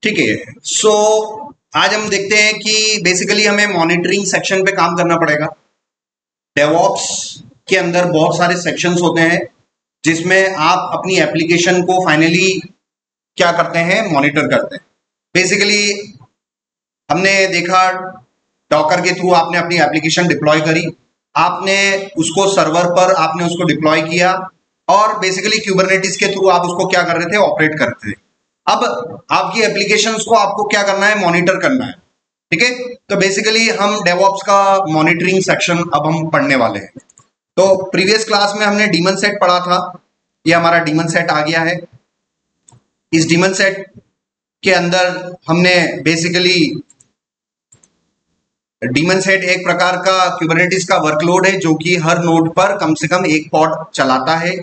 ठीक है। सो आज हम देखते हैं कि बेसिकली हमें मॉनिटरिंग सेक्शन पे काम करना पड़ेगा। डेवऑप्स के अंदर बहुत सारे सेक्शंस होते हैं जिसमें आप अपनी एप्लीकेशन को फाइनली क्या करते हैं, मॉनिटर करते हैं। बेसिकली हमने देखा डॉकर के थ्रू आपने अपनी एप्लीकेशन डिप्लॉय करी, आपने उसको सर्वर पर आपने उसको डिप्लॉय किया और बेसिकली क्यूबरनेटिस के थ्रू आप उसको क्या कर रहे थे, ऑपरेट कर रहे थे। अब आपकी एप्लीकेशंस को आपको क्या करना है, मॉनिटर करना है। ठीक है, तो बेसिकली हम डेवऑप्स का मॉनिटरिंग सेक्शन अब हम पढ़ने वाले हैं। तो प्रीवियस क्लास में हमने डीमन सेट पढ़ा था, ये हमारा डीमन सेट आ गया है। इस डीमन सेट के अंदर हमने बेसिकली डीमन सेट एक प्रकार का क्यूबरनेटिस का वर्कलोड है जो कि हर नोड पर कम से कम एक पॉड चलाता है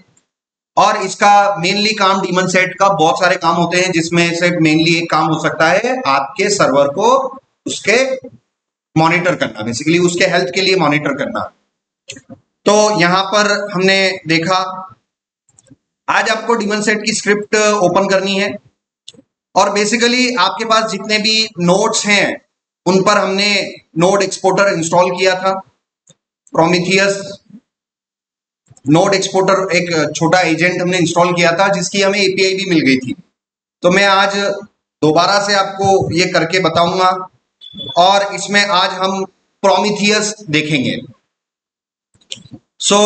और इसका मेनली काम, डीमन सेट का बहुत सारे काम होते हैं जिसमें से मेनली एक काम हो सकता है आपके सर्वर को उसके मॉनिटर करना, बेसिकली उसके हेल्थ के लिए मॉनिटर करना। तो यहां पर हमने देखा, आज आपको डीमन सेट की स्क्रिप्ट ओपन करनी है और बेसिकली आपके पास जितने भी नोड्स हैं उन पर हमने नोड एक्सपोर्टर इंस्टॉल किया था। प्रोमीथियस नोड एक्सपोर्टर एक छोटा एजेंट हमने इंस्टॉल किया था जिसकी हमें एपीआई भी मिल गई थी। तो मैं आज दोबारा से आपको ये करके बताऊंगा और इसमें आज हम प्रोमीथियस देखेंगे। सो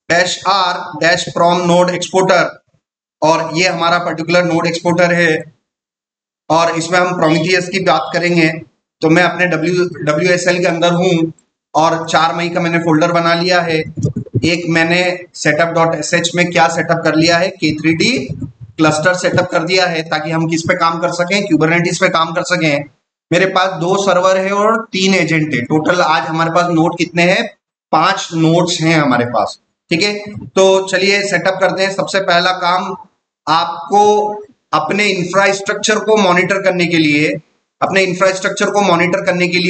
-r-prom नोड एक्सपोर्टर, और ये हमारा पर्टिकुलर नोड एक्सपोर्टर है और इसमें हम प्रोमीथियस की बात करेंगे। तो मैं अपने WSL के अंदर हूं और 4 मई का मैंने फोल्डर बना लिया है। एक मैंने setup.sh में क्या सेटअप कर लिया है, K3D क्लस्टर सेटअप कर दिया है ताकि हम किस पे काम कर सकें, क्यूबरनेटिस पे काम कर सकें। मेरे पास 2 सर्वर है और 3 एजेंट है। टोटल आज हमारे पास नोड कितने हैं, 5 नोड्स हैं हमारे पास। ठीक है, तो चलिए सेटअप करते हैं। सबसे पहला काम, आपको अपने इंफ्रास्ट्रक्चर को मॉनिटर करने के लिए,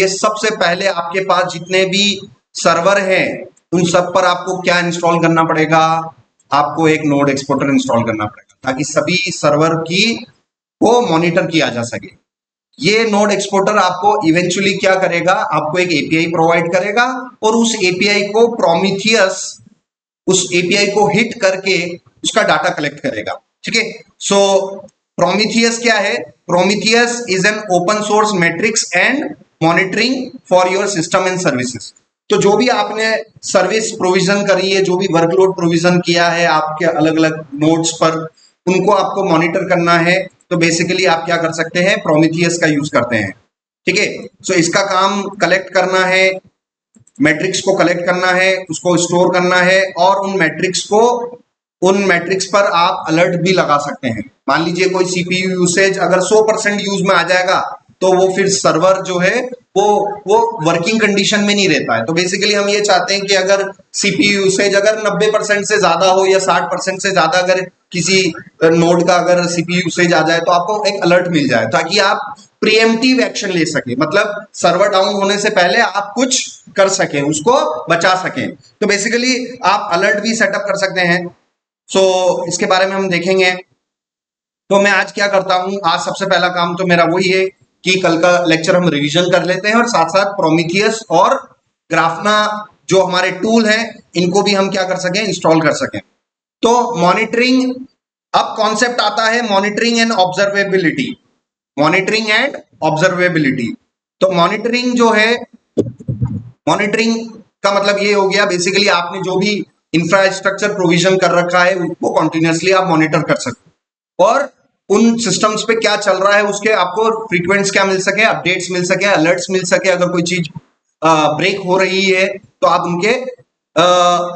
सबसे पहले आपके पास जितने भी सर्वर हैं उन सब पर आपको क्या इंस्टॉल करना पड़ेगा, आपको एक नोड एक्सपोर्टर इंस्टॉल करना पड़ेगा ताकि सभी सर्वर की को मॉनिटर किया जा सके। ये नोड एक्सपोर्टर आपको इवेंचुअली क्या करेगा, आपको एक एपीआई प्रोवाइड करेगा और उस एपीआई को प्रोमीथियस उस एपीआई को हिट करके उसका डाटा कलेक्ट करेगा। ठीक है, सो प्रोमीथियस क्या है, Prometheus is an open source matrix and monitoring for your system and services. तो जो भी आपने सर्विस प्रोविजन करी है, जो भी वर्कलोड प्रोविजन किया है आपके अलग अलग नोड्स पर, उनको आपको मॉनिटर करना है। तो बेसिकली आप क्या कर सकते हैं, प्रोमीथियस का यूज करते हैं। ठीक है, सो इसका काम कलेक्ट करना है, मैट्रिक्स को कलेक्ट करना है, उसको स्टोर करना है और उन मैट्रिक्स पर आप अलर्ट भी लगा सकते हैं। मान लीजिए कोई सीपीयू यूसेज अगर 100% यूज में आ जाएगा तो वो फिर सर्वर जो है वो वर्किंग कंडीशन में नहीं रहता है। तो बेसिकली हम ये चाहते हैं कि अगर सीपीयू यूसेज अगर 90% से ज्यादा हो या 60% से ज्यादा अगर किसी नोड का अगर सीपीयू यूसेज आ जाए तो आपको एक अलर्ट मिल जाए ताकि आप प्रीएम्प्टिव एक्शन ले सके, मतलब सर्वर डाउन होने से पहले आप कुछ कर सकें, उसको बचा सकें। तो बेसिकली आप अलर्ट भी सेटअप कर सकते हैं। सो इसके बारे में हम देखेंगे। तो मैं आज क्या करता हूं, आज सबसे पहला काम तो मेरा वही है कि कल का लेक्चर हम रिवीजन कर लेते हैं और साथ साथ प्रोमीथियस और ग्राफना जो हमारे टूल हैं इनको भी हम क्या कर सकें, इंस्टॉल कर सकें। तो मॉनिटरिंग, अब कॉन्सेप्ट आता है मॉनिटरिंग एंड ऑब्जर्वेबिलिटी। तो मॉनिटरिंग जो है, मॉनिटरिंग का मतलब ये हो गया बेसिकली आपने जो भी इंफ्रास्ट्रक्चर प्रोविजन कर रखा है उसको कॉन्टिन्यूसली आप मॉनिटर कर सकते और उन सिस्टम्स पे क्या चल रहा है उसके आपको फ्रीक्वेंट्स क्या मिल सके, अपडेट्स मिल सके, अलर्ट्स मिल सके। अगर कोई चीज ब्रेक हो रही है तो आप उनके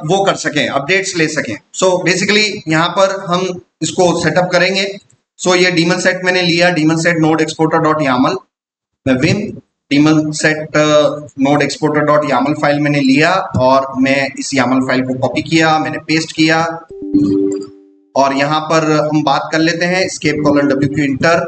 वो कर सकें, अपडेट्स ले सकें। सो बेसिकली यहाँ पर हम इसको सेटअप करेंगे। सो ये डीमन सेट मैंने लिया, daemon set node exporter dot Yamala, vim daemon set node exporter dot yaml file मैंने लिया और मैं इस यामल फाइल को कॉपी किया, मैंने पेस्ट किया और यहाँ पर हम बात कर लेते हैं escape:w की इंटर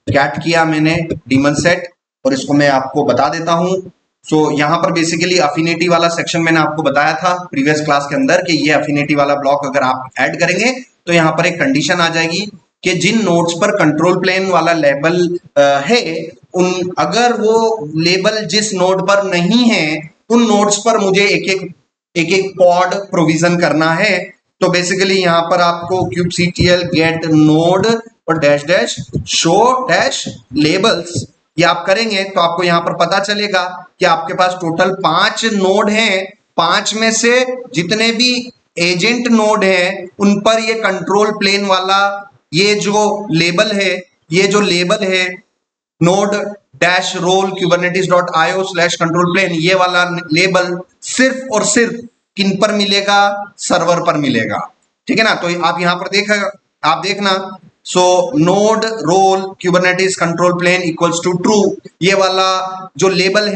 कैट किया मैंने डीमन सेट और इसको मैं आपको बता देता हूँ। सो यहाँ पर बेसिकली अफिनिटी वाला सेक्शन मैंने आपको बताया था प्रीवियस क्लास के अंदर कि ये अफिनिटी वाला ब्लॉक अगर आप ऐड करेंगे तो यहाँ पर एक कंडीशन आ जाएगी कि जिन नोड्स पर कंट्रोल प्लेन वाला लेबल है, उन अगर वो लेबल जिस नोड पर नहीं है, उन नोड्स पर मुझे एक एक पॉड प्रोविजन करना है। तो बेसिकली यहां पर आपको kubectl गेट नोड और dash dash show dash labels ये आप करेंगे तो आपको यहां पर पता चलेगा कि आपके पास टोटल 5 नोड हैं। 5 में से जितने भी एजेंट नोड हैं उन पर ये कंट्रोल प्लेन वाला ये जो लेबल है node dash role kubernetes.io/control plane, ये वाला लेबल सिर्फ और सिर्फ किन पर मिलेगा? सर्वर पर मिलेगा। ठीक है ना। तो आप यहां पर आप देखना, so node role kubernetes control plane equals to true, ये वाला जो लेबल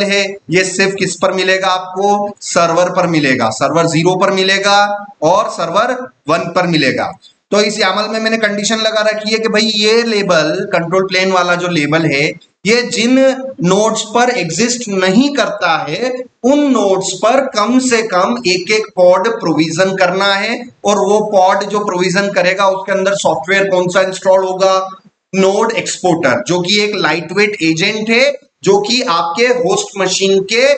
है ये सिर्फ किस पर मिलेगा? आपको सर्वर पर मिलेगा। सर्वर 0 पर मिलेगा और सर्वर 1 पर मिलेगा। तो इस यामल में मैंने कंडीशन लगा रखी है कि भाई ये लेबल कंट्रोल प्लेन वाला जो लेबल है ये जिन नोड्स पर एग्जिस्ट नहीं करता है उन नोड्स पर कम से कम एक एक पॉड प्रोविजन करना है। और वो पॉड जो प्रोविजन करेगा उसके अंदर सॉफ्टवेयर कौन सा इंस्टॉल होगा? नोड एक्सपोर्टर, जो कि एक लाइटवेट एजेंट है जो कि आपके होस्ट मशीन के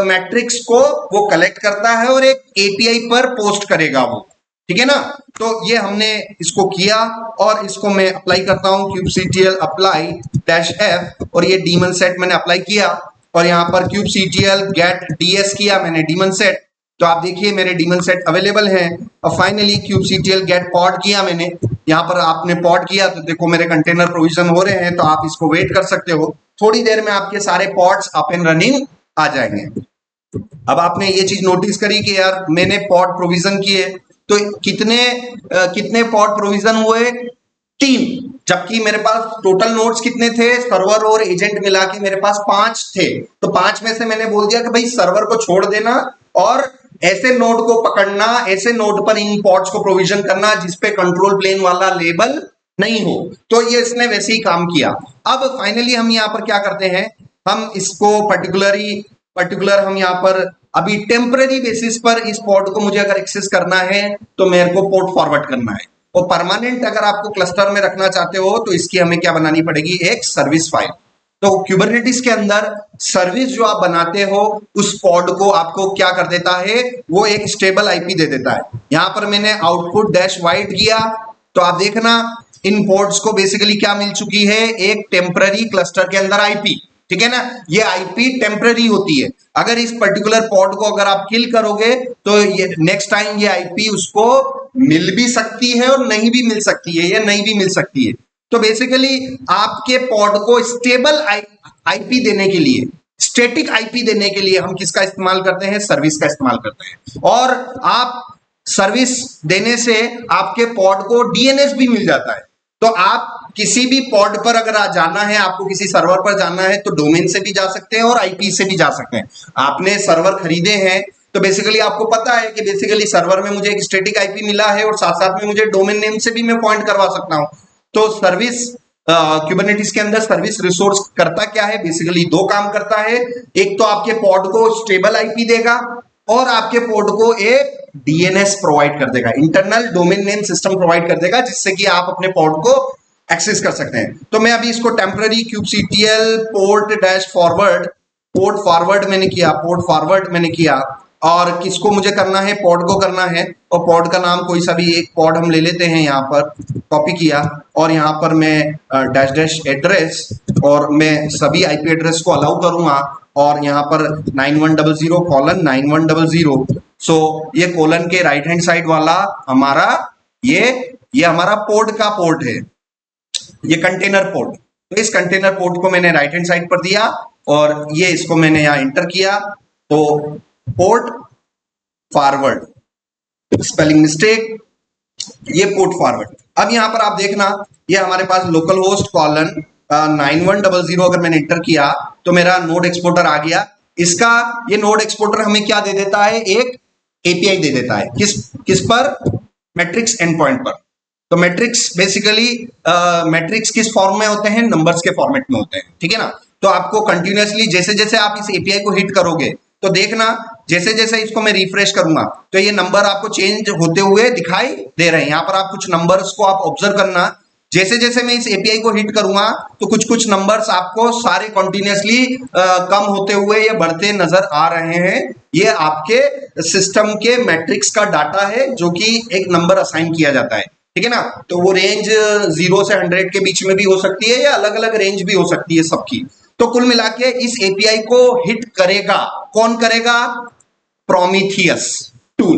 मैट्रिक्स को वो कलेक्ट करता है और एक एपीआई पर पोस्ट करेगा वो। ठीक है ना। तो ये हमने इसको किया और इसको मैं अप्लाई करता हूं kubectl apply -f और ये daemon set मैंने अप्लाई किया और यहाँ पर kubectl get ds किया मैंने daemon set। तो आप देखिए मेरे daemon set अवेलेबल हैं। और फाइनली kubectl get pod किया मैंने, यहाँ पर आपने pod किया तो देखो मेरे कंटेनर प्रोविजन हो रहे हैं। तो आप इसको वेट कर सकते हो, थोड़ी देर में आपके सारे पॉड्स अप एंड रनिंग आ जाएंगे। अब आपने ये चीज नोटिस करी कि यार मैंने पॉड प्रोविजन किए तो कितने पॉड प्रोविजन हुए? 3, जबकि मेरे पास टोटल नोड्स कितने थे? सर्वर और एजेंट मिला के मेरे पास 5 थे। तो 5 में से मैंने बोल दिया कि भाई सर्वर को छोड़ देना और ऐसे नोड को पकड़ना, ऐसे नोड पर इन पॉड्स को प्रोविजन करना जिसपे कंट्रोल प्लेन वाला लेबल नहीं हो। तो ये इसने वैसे ही काम किया। अब फाइनली हम यहाँ पर क्या करते हैं, हम इसको पर्टिकुलर हम यहाँ पर अभी टेम्पररी बेसिस पर इस पॉड को मुझे अगर एक्सेस करना है तो मेरे को पोर्ट फॉरवर्ड करना है। और परमानेंट अगर आपको क्लस्टर में रखना चाहते हो तो इसकी हमें क्या बनानी पड़ेगी? एक सर्विस फाइल। तो क्यूबरनेटिस के अंदर सर्विस जो आप बनाते हो उस पॉड को आपको क्या कर देता है? वो एक स्टेबल आईपी दे देता है। यहां पर मैंने आउटपुट डैश वाइट किया तो आप देखना इन पॉड्स को बेसिकली क्या मिल चुकी है? एक टेम्पररी क्लस्टर के अंदर आईपी। ठीक है ना। ये आईपी टेम्पररी होती है। अगर इस पर्टिकुलर पॉड को अगर आप किल करोगे तो ये नेक्स्ट टाइम ये आईपी उसको मिल भी सकती है और नहीं भी मिल सकती है, ये नहीं भी मिल सकती है। तो बेसिकली आपके पॉड को स्टेबल आईपी देने के लिए, स्टैटिक आईपी देने के लिए हम किसका इस्तेमाल करते हैं? सर्विस का इस्तेमाल करते हैं। और आप सर्विस देने से आपके पॉड को डीएनएस भी मिल जाता है। तो आप किसी भी पॉड पर अगर जाना है, आपको किसी सर्वर पर जाना है तो डोमेन से भी जा सकते हैं और आईपी से भी जा सकते हैं। आपने सर्वर खरीदे हैं तो बेसिकली आपको पता है कि बेसिकली सर्वर में मुझे एक स्टैटिक आईपी मिला है और साथ साथ में मुझे डोमेन नेम से भी मैं पॉइंट करवा सकता हूं। तो सर्विस क्यूबरनेटिस के अंदर सर्विस रिसोर्स करता क्या है? बेसिकली 2 काम करता है। एक तो आपके पॉड को स्टेबल आईपी देगा और आपके पॉड को एक डीएनएस प्रोवाइड कर देगा, internal domain name system provide कर देगा, जिससे कि आप अपने पॉड को एक्सेस कर सकते हैं। तो मैं अभी इसको टेम्पररी kubectl पोर्ट फॉरवर्ड मैंने किया और किसको मुझे करना है? पॉड को करना है। और पॉड का नाम कोई सा भी एक पॉड हम ले लेते हैं, यहाँ पर कॉपी किया और यहाँ पर मैं डैश डैश एड्रेस और मैं सभी आईपी एड्रेस को अलाउ करूंगा और यहाँ पर 9100:9100। सो ये कोलन के राइट हैंड साइड वाला हमारा ये हमारा पोर्ट का पोर्ट है, ये कंटेनर पोर्ट। तो इस कंटेनर पोर्ट को मैंने राइट हैंड साइड पर दिया और ये इसको मैंने यहाँ इंटर किया। तो पोर्ट फॉरवर्ड, स्पेलिंग मिस्टेक, ये पोर्ट फॉरवर्ड। अब यहाँ पर आप देखना ये हमारे पास लोकल होस्ट कॉलन 9100 अगर मैंने इंटर किया तो मेरा नोड एक्सपोर्टर आ गया। इसका ये नोड एक्सपोर्टर हमें क्या दे देता है? एक एपीआई दे देता है। किस पर? मैट्रिक्स एंड पॉइंट पर। तो मैट्रिक्स बेसिकली मैट्रिक्स किस फॉर्म में होते हैं? नंबर्स के फॉर्मेट में होते हैं। ठीक है ना। तो आपको कंटिन्यूअसली जैसे जैसे आप इस एपीआई को हिट करोगे तो देखना जैसे जैसे इसको मैं रिफ्रेश करूंगा तो ये नंबर आपको चेंज होते हुए दिखाई दे रहे हैं। यहाँ पर आप कुछ नंबर्स को आप ऑब्जर्व करना, जैसे जैसे मैं इस एपीआई को हिट करूंगा तो कुछ कुछ नंबर्स आपको सारे कॉन्टिन्यूसली कम होते हुए या बढ़ते नजर आ रहे हैं। ये आपके सिस्टम के मैट्रिक्स का डाटा है जो कि एक नंबर असाइन किया जाता है, ठीक है ना। तो वो रेंज 0 से 100 के बीच में भी हो सकती है या अलग अलग रेंज भी हो सकती है सबकी। तो कुल मिला के इस एपीआई को हिट करेगा, कौन करेगा? Prometheus tool.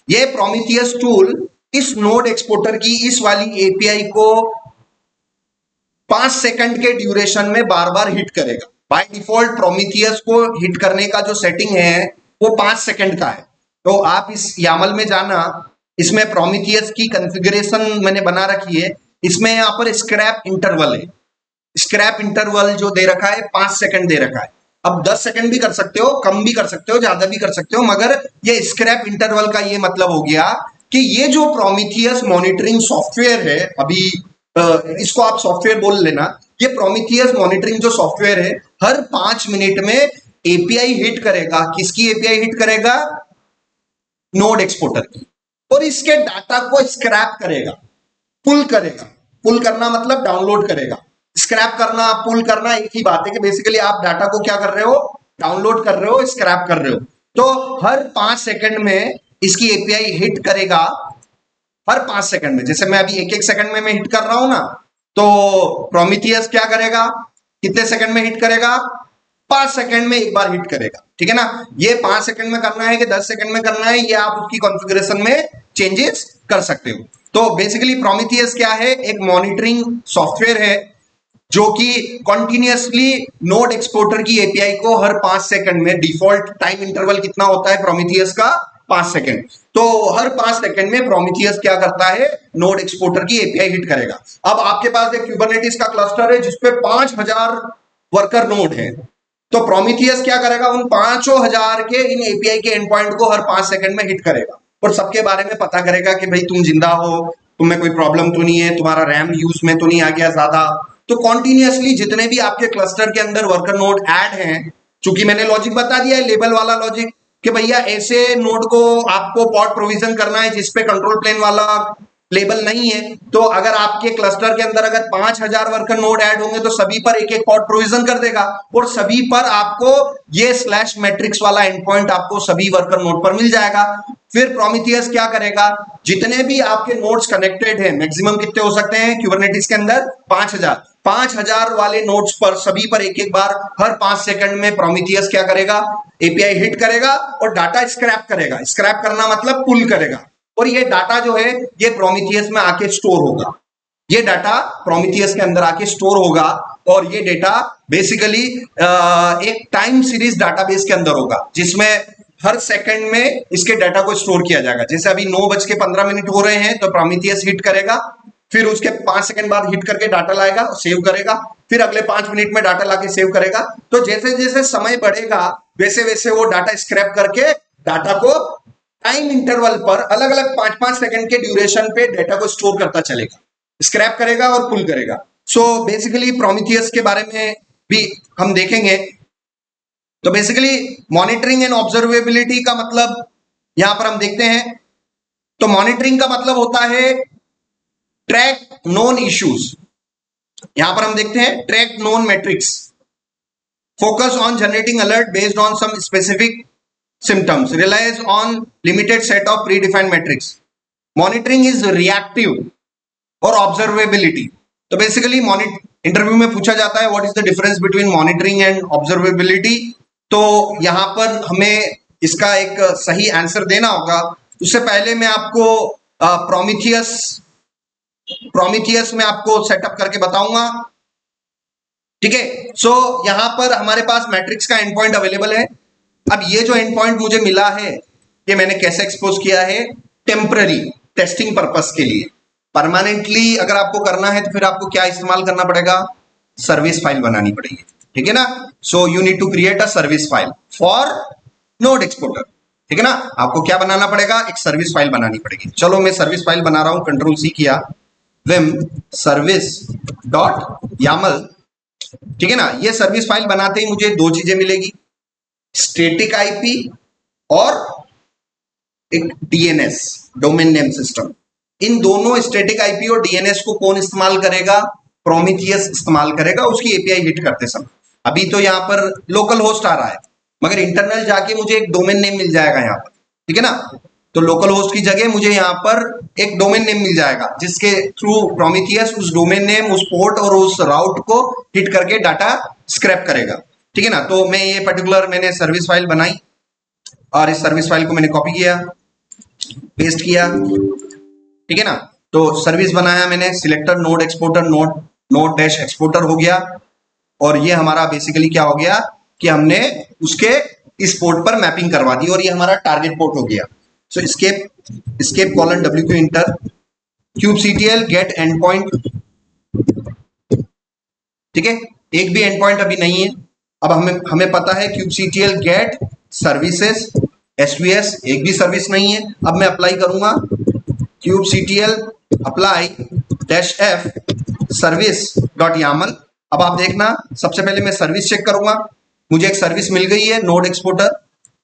ये प्रोमीथियस टूल इस नोड एक्सपोर्टर की इस वाली एपीआई को 5 सेकंड के ड्यूरेशन में बार बार हिट करेगा। बाय डिफॉल्ट प्रोमीथियस को हिट करने का जो सेटिंग है वो 5 सेकंड का है। तो आप इस यामल में जाना, इसमें प्रोमीथियस की कॉन्फ़िगरेशन मैंने बना रखी है। इसमें यहाँ पर स्क्रैप इंटरवल है, स्क्रैप इंटरवल जो दे रखा है 5 सेकंड दे रखा है। अब 10 सेकंड भी कर सकते हो, कम भी कर सकते हो, ज्यादा भी कर सकते हो, मगर ये स्क्रैप इंटरवल का ये मतलब हो गया कि ये जो प्रोमीथियस मॉनिटरिंग सॉफ्टवेयर है, अभी इसको आप सॉफ्टवेयर बोल लेना, ये प्रोमीथियस मॉनिटरिंग जो सॉफ्टवेयर है हर 5 मिनट में एपीआई हिट करेगा। किसकी एपीआई हिट करेगा? नोड एक्सपोर्टर की, और इसके डाटा को स्क्रैप करेगा, पुल करेगा। पुल करना मतलब डाउनलोड करेगा, स्क्रैप करना पुल करना एक ही बात है कि बेसिकली आप डाटा को क्या कर रहे हो? डाउनलोड कर रहे हो, स्क्रैप कर रहे हो। तो हर 5 सेकंड में इसकी एपीआई हिट करेगा, हर 5 सेकंड में। जैसे मैं अभी एक एक सेकंड में मैं हिट कर रहा हूं ना, तो प्रोमीथियस क्या करेगा? कितने सेकंड में हिट करेगा? 5 सेकंड में एक बार हिट करेगा, ठीक है ना। ये 5 सेकंड में करना है कि 10 सेकंड में करना है, ये आप उसकी कॉन्फ़िगरेशन में चेंजेस कर सकते हो। तो बेसिकली प्रोमीथियस क्या है? एक मॉनिटरिंग सॉफ्टवेयर है जो कि कॉन्टिन्यूसली नोड एक्सपोर्टर की एपीआई को हर 5 सेकंड में, डिफॉल्ट टाइम इंटरवल कितना होता है प्रोमीथियस का? 5 सेकंड। तो हर 5 सेकंड में प्रोमीथियस क्या करता है? नोड एक्सपोर्टर की एपीआई हिट करेगा। अब आपके पास एक क्यूबरनेटिस का क्लस्टर है जिसपे 5000 वर्कर नोड है, तो प्रोमीथियस क्या करेगा? उन 5000 के इन एपीआई के एंड पॉइंट को हर 5 सेकंड में हिट करेगा और सबके बारे में पता करेगा कि भाई तुम जिंदा हो, तुम्हें कोई प्रॉब्लम तो नहीं है, तुम्हारा रैम यूज में तो नहीं आ गया ज्यादा। तो कॉन्टिन्यूसली जितने भी आपके क्लस्टर के अंदर वर्कर नोड ऐड हैं, चूंकि मैंने लॉजिक बता दिया है, लेबल वाला लॉजिक, कि भैया ऐसे नोड को आपको पॉड प्रोविजन करना है जिसपे कंट्रोल प्लेन वाला लेबल नहीं है। तो अगर आपके क्लस्टर के अंदर अगर 5000 वर्कर नोड ऐड होंगे तो सभी पर एक एक पॉड प्रोविजन कर देगा और सभी पर आपको ये स्लैश मैट्रिक्स वाला एंड पॉइंट आपको सभी वर्कर नोड पर मिल जाएगा। फिर प्रोमीथियस क्या करेगा? जितने भी आपके नोड्स कनेक्टेड हैं, मैक्सिमम कितने हो सकते हैं क्यूबरनेटिस के अंदर? 5000 वाले नोड्स पर सभी पर एक एक बार हर 5 सेकंड में प्रोमीथियस क्या करेगा? एपीआई हिट करेगा और डाटा स्क्रैप करेगा। स्क्रैप करना मतलब पुल करेगा, और ये डाटा जो है ये प्रोमीथियस में आके स्टोर होगा। ये डाटा प्रोमीथियस के अंदर आके स्टोर होगा और ये डेटा बेसिकली एक टाइम सीरीज डाटाबेस के अंदर होगा जिसमें हर सेकंड में इसके डाटा को स्टोर किया जाएगा। जैसे अभी 9:15 हो रहे हैं तो प्रोमीथियस हिट करेगा, फिर उसके 5 सेकंड बाद हिट करके डाटा लाएगा, सेव करेगा, फिर अगले 5 मिनट में डाटा लाके सेव करेगा। तो जैसे जैसे समय बढ़ेगा वैसे वैसे वो डाटा स्क्रैप करके डाटा को टाइम इंटरवल पर अलग अलग 5-5 सेकंड के ड्यूरेशन पे डाटा को स्टोर करता चलेगा, स्क्रैप करेगा और पुल करेगा। सो बेसिकली प्रोमीथियस के बारे में भी हम देखेंगे। तो बेसिकली मॉनिटरिंग एंड ऑब्जर्वेबिलिटी का मतलब यहां पर हम देखते हैं। तो मॉनिटरिंग का मतलब होता है ट्रैक नोन इश्यूज। यहां पर हम देखते हैं track known metrics, focus on generating alert based on some specific symptoms, relies on limited set of predefined metrics. Monitoring is reactive और observability. तो बेसिकली इंटरव्यू में पूछा जाता है what is the difference between monitoring and observability. तो यहां पर हमें इसका एक सही आंसर देना होगा। उससे पहले मैं आपको प्रोमीथियस में आपको सेटअप करके बताऊंगा, ठीक है। सो यहां पर हमारे पास मैट्रिक्स का एंड पॉइंट अवेलेबल है। अब ये जो एंड पॉइंट मुझे मिला है ये मैंने कैसे एक्सपोज किया है? टेम्पररी टेस्टिंग पर्पस के लिए। परमानेंटली अगर आपको करना है तो फिर आपको क्या इस्तेमाल करना पड़ेगा? सर्विस फाइल बनानी पड़ेगी, ठीक है ना। So you need to create a service file for node exporter, ठीक है ना। आपको क्या बनाना पड़ेगा? एक सर्विस फाइल बनानी पड़ेगी। चलो मैं सर्विस फाइल बना रहा हूं, कंट्रोल सी किया, विम सर्विस डॉट यामल, ठीक है ना। ये सर्विस फाइल बनाते ही मुझे दो चीजें मिलेगी, स्टैटिक आईपी और एक डीएनएस, डोमेन नेम सिस्टम। इन दोनों स्टैटिक आईपी और डीएनएस को कौन इस्तेमाल करेगा? प्रोमीथियस इस्तेमाल करेगा उसकी एपीआई हिट करते समय। अभी तो यहाँ पर लोकल होस्ट आ रहा है, मगर इंटरनल जाके मुझे एक डोमेन नेम मिल जाएगा यहाँ पर, ठीक है ना। तो लोकल होस्ट की जगह मुझे यहाँ पर एक डोमेन नेम मिल जाएगा, जिसके थ्रू प्रोमीथियस उस डोमेन नेम, उस पोर्ट और उस राउट को हिट करके डाटा स्क्रैप करेगा, ठीक है ना। तो मैं ये पर्टिकुलर मैंने सर्विस फाइल बनाई और इस सर्विस फाइल को मैंने कॉपी किया, पेस्ट किया, ठीक है ना। तो सर्विस बनाया मैंने, selector node exporter node dash exporter हो गया, और ये हमारा बेसिकली क्या हो गया कि हमने उसके इस पोर्ट पर मैपिंग करवा दी, और ये हमारा टारगेट पोर्ट हो गया। So escape colon WQ enter kubectl get and point, ठीक है। एक भी एंड पॉइंट अभी नहीं है। अब हमें पता है kubectl गेट सर्विसेज svs, एक भी सर्विस नहीं है। अब मैं अप्लाई करूंगा kubectl apply -f service dot yaml. अब आप देखना, सबसे पहले मैं सर्विस चेक करूंगा, मुझे एक सर्विस मिल गई है नोड एक्सपोर्टर,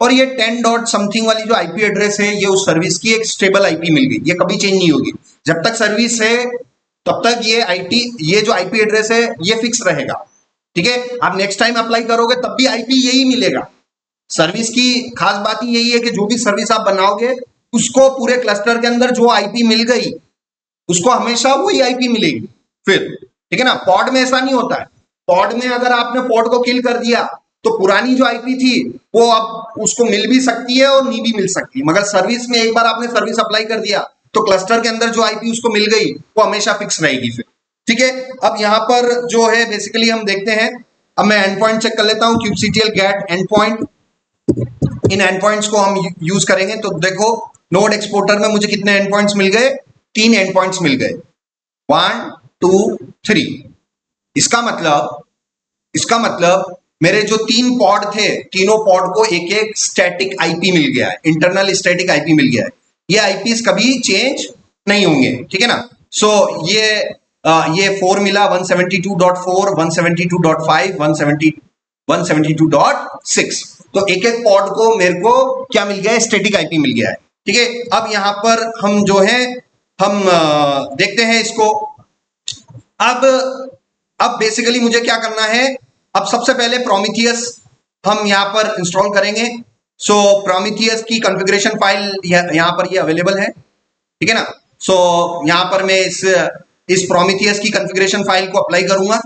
और ये 10 डॉट समथिंग वाली जो आईपी एड्रेस है, ये उस सर्विस की एक स्टेबल आईपी मिल गई, ये कभी चेंज नहीं होगी। जब तक सर्विस है तब तक ये जो आईपी एड्रेस है ये फिक्स रहेगा, ठीक है। आप नेक्स्ट टाइम अप्लाई करोगे तब भी आईपी यही मिलेगा। सर्विस की खास बात ही यही है कि जो भी सर्विस आप बनाओगे उसको पूरे क्लस्टर के अंदर जो आईपी मिल गई उसको हमेशा वही आईपी मिलेगी फिर, ठीक है ना। पॉड में ऐसा नहीं होता है। पॉड में अगर आपने पॉड को किल कर दिया तो पुरानी जो आईपी थी वो अब उसको मिल भी सकती है और नहीं भी मिल सकती, मगर सर्विस में एक बार आपने सर्विस अप्लाई कर दिया तो क्लस्टर के अंदर जो आईपी उसको मिल गई वो हमेशा फिक्स रहेगी फिर, ठीक है। अब यहाँ पर जो है बेसिकली हम देखते हैं, अब मैं एंड पॉइंट चेक कर लेता हूँ, kubectl गेट एंड पॉइंट। इन एंड पॉइंट्स को हम यूज करेंगे। तो देखो नोड एक्सपोर्टर में मुझे कितने एंड पॉइंट्स मिल गए? 3 एंड पॉइंट्स मिल गए, 1 2 3। इसका मतलब मेरे जो 3 पॉड थे, तीनों पॉड को एक एक स्टैटिक आईपी मिल गया है, इंटरनल स्टैटिक आईपी मिल गया है। ये आईपीस कभी चेंज नहीं होंगे, ठीक है ना। सो ये 4 मिला, 172.4 172.5 172.6। तो एक एक पॉड को मेरे को क्या मिल गया है? स्टैटिक आईपी मिल गया है, ठीक है। अब यहां पर हम जो है हम देखते हैं इसको। अब बेसिकली मुझे क्या करना है, अब सबसे पहले प्रोमीथियस हम यहां पर इंस्टॉल करेंगे। सो प्रोमीथियस की कॉन्फ़िगरेशन फाइल यहां पर ये अवेलेबल है, ठीक है ना। सो यहां पर मैं इस प्रोमीथियस की कॉन्फ़िगरेशन फाइल को अप्लाई करूंगा।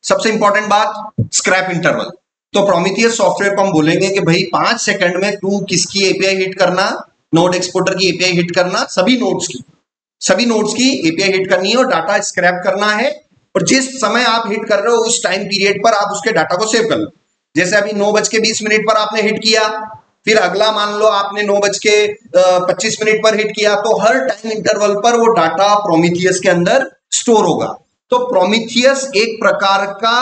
सबसे इंपॉर्टेंट बात, स्क्रैप इंटरवल। तो प्रोमीथियस सॉफ्टवेयर को हम बोलेंगे कि भाई 5 सेकंड में तू किसकी एपीआई हिट करना? नोड एक्सपोर्टर की एपीआई हिट करना, सभी नोड्स की एपीआई हिट करनी है और डाटा स्क्रैप करना है। और जिस समय आप हिट कर रहे हो उस टाइम पीरियड पर आप उसके डाटा को सेव कर लो। जैसे अभी 9:20 पर आपने हिट किया, फिर अगला मान लो आपने 9:25 पर हिट किया, तो हर टाइम इंटरवल पर वो डाटा प्रोमीथियस के अंदर स्टोर होगा। तो प्रोमीथियस एक प्रकार का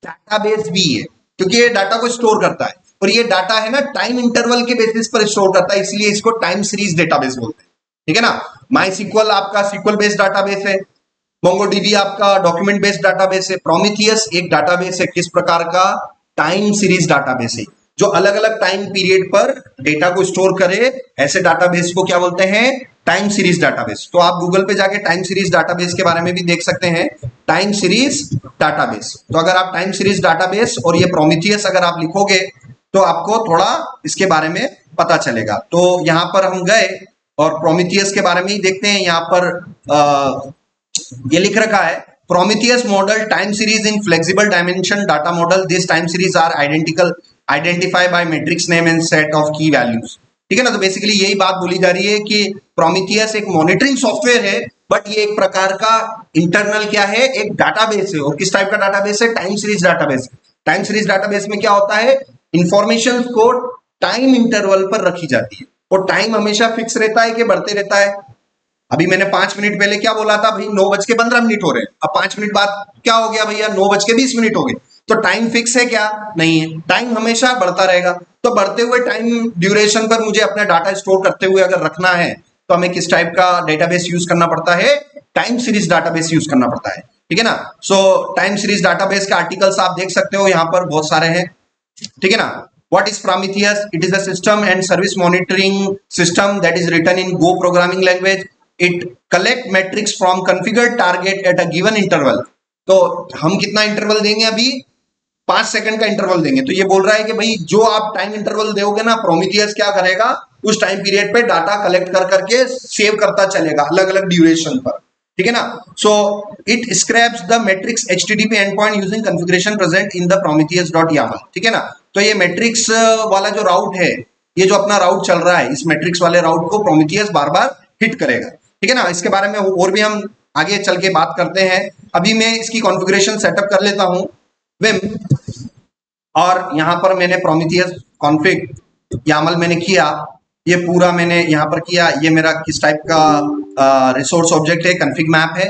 डाटाबेस भी है, क्योंकि ये डाटा को स्टोर करता है, और ये डाटा है ना टाइम इंटरवल के बेसिस पर स्टोर करता है, इसलिए इसको टाइम सीरीज डेटाबेस बोलते हैं, ठीक है ना। MySQL आपका SQL बेस्ड डाटाबेस है, MongoDB आपका डॉक्यूमेंट बेस्ड डाटाबेस है। प्रोमीथियस एक डाटाबेस है, किस प्रकार का? टाइम सीरीज डाटाबेस है, जो अलग अलग टाइम पीरियड पर डेटा को स्टोर करे। ऐसे डाटाबेस को क्या बोलते हैं? Time series database. तो आप गूगल पे जाके टाइम सीरीज डाटाबेस के बारे में भी देख सकते हैं, टाइम सीरीज डाटाबेस। तो अगर आप टाइम सीरीज डाटाबेस और ये प्रोमीथियस अगर आप लिखोगे तो आपको थोड़ा इसके बारे में पता चलेगा। तो यहाँ पर हम गए और प्रोमीथियस के बारे में ही देखते हैं। यहाँ पर ये लिख रखा है, Prometheus model time series in flexible dimension data model. These time series are identified by matrix name and set of key values. ठीक है ना। तो बेसिकली यही बात बोली जा रही है कि Prometheus एक मॉनिटरिंग सॉफ्टवेयर है, बट ये एक प्रकार का इंटरनल क्या है? एक डाटाबेस है। और किस टाइप का डाटाबेस है? Time series database. Time series database में क्या होता है? इंफॉर्मेशन को टाइम इंटरवल पर रखी जाती है, और टाइम हमेशा फिक्स रहता है कि बढ़ते रहता है। अभी मैंने 5 मिनट पहले क्या बोला था भाई? 9:15 हो रहे हैं। अब 5 मिनट बाद क्या हो गया भैया? 9:20 हो गए। तो टाइम फिक्स है क्या? नहीं है, टाइम हमेशा बढ़ता रहेगा। तो बढ़ते हुए टाइम ड्यूरेशन पर मुझे अपना डाटा स्टोर करते हुए अगर रखना है तो हमें किस टाइप का डेटाबेस यूज करना पड़ता है? टाइम सीरीज डाटाबेस यूज करना पड़ता है, ठीक है ना। सो टाइम सीरीज डाटाबेस के आर्टिकल्स आप देख सकते हो, यहाँ पर बहुत सारे हैं, ठीक है ना। What is Prometheus? It is a system and service monitoring system that is written in Go programming language. It collect metrics from configured target at a given interval. तो हम कितना इंटरवल देंगे अभी? 5 सेकंड का इंटरवल देंगे। तो ये बोल रहा है कि भाई जो आप टाइम इंटरवल दोगे ना, प्रोमीथियस क्या करेगा, उस टाइम पीरियड पे डाटा कलेक्ट कर करके सेव करता चलेगा अलग अलग ड्यूरेशन पर, ठीक है ना। So it scraps the matrix HTTP endpoint using configuration present in the prometheus.yaml, ठीक है ना। तो ये मैट्रिक्स वाला जो राउट है, ये जो अपना राउट चल रहा है, इस मैट्रिक्स वाले राउट को प्रोमीथियस बार बार हिट करेगा, ठीक है ना। इसके बारे में और भी हम आगे चल के बात करते हैं। अभी मैं इसकी कॉन्फ़िगरेशन सेटअप कर लेता हूं विम, और यहां पर मैंने प्रोमीथियस कॉन्फ़िग YAML मैंने किया, ये पूरा मैंने यहाँ पर किया। ये मेरा किस टाइप का रिसोर्स ऑब्जेक्ट है, कॉन्फ़िग मैप है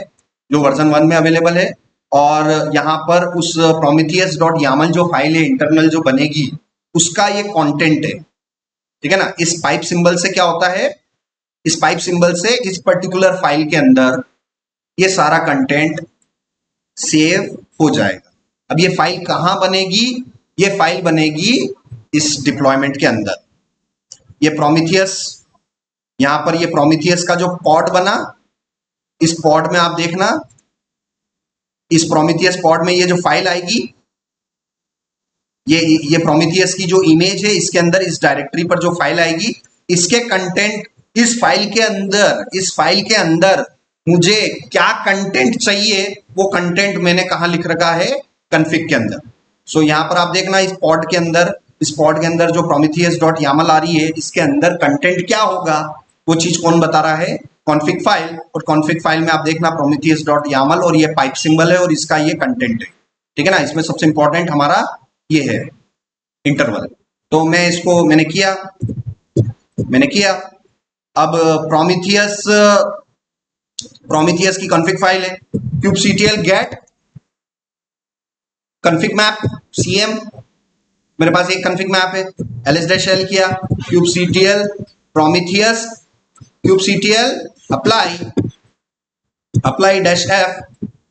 जो वर्जन 1 में अवेलेबल है, और यहाँ पर उस prometheus.yaml जो फाइल है इंटरनल जो बनेगी उसका ये कंटेंट है, ठीक है ना। इस पाइप सिंबल से क्या होता है, इस पाइप सिंबल से इस पर्टिकुलर फाइल के अंदर ये सारा कंटेंट सेव हो जाएगा। अब ये फाइल कहां बनेगी, ये फाइल बनेगी इस डिप्लॉयमेंट के अंदर। ये प्रोमीथियस, यहां पर ये प्रोमीथियस का जो पॉड बना, इस पॉड में आप देखना, इस प्रोमीथियस पॉड में ये जो फाइल आएगी, ये प्रोमीथियस की जो इमेज है, इसके अंदर इस डायरेक्टरी पर जो फाइल आएगी, इसके कंटेंट, इस फाइल के अंदर मुझे क्या कंटेंट चाहिए, वो कंटेंट मैंने कहां लिख रखा है, कॉन्फ़िग के अंदर। सो यहां पर आप देखना, इस पॉड के अंदर जो prometheus.yaml आ रही है, इसके अंदर कंटेंट क्या होगा, वो चीज कौन बता रहा है, कॉन्फ़िग फाइल। और कॉन्फ़िग फाइल में आप देखना prometheus.yaml, और ये पाइप सिंबल है और इसका ये कंटेंट है, ठीक है ना। इसमें सबसे इंपॉर्टेंट हमारा ये है इंटरवल। तो मैं इसको मैंने किया। अब प्रोमीथियस की कॉन्फ़िग फाइल है kubectl get config map cm, मेरे पास एक कॉन्फ़िग मैप है, ls-l किया, kubectl prometheus kubectl apply -f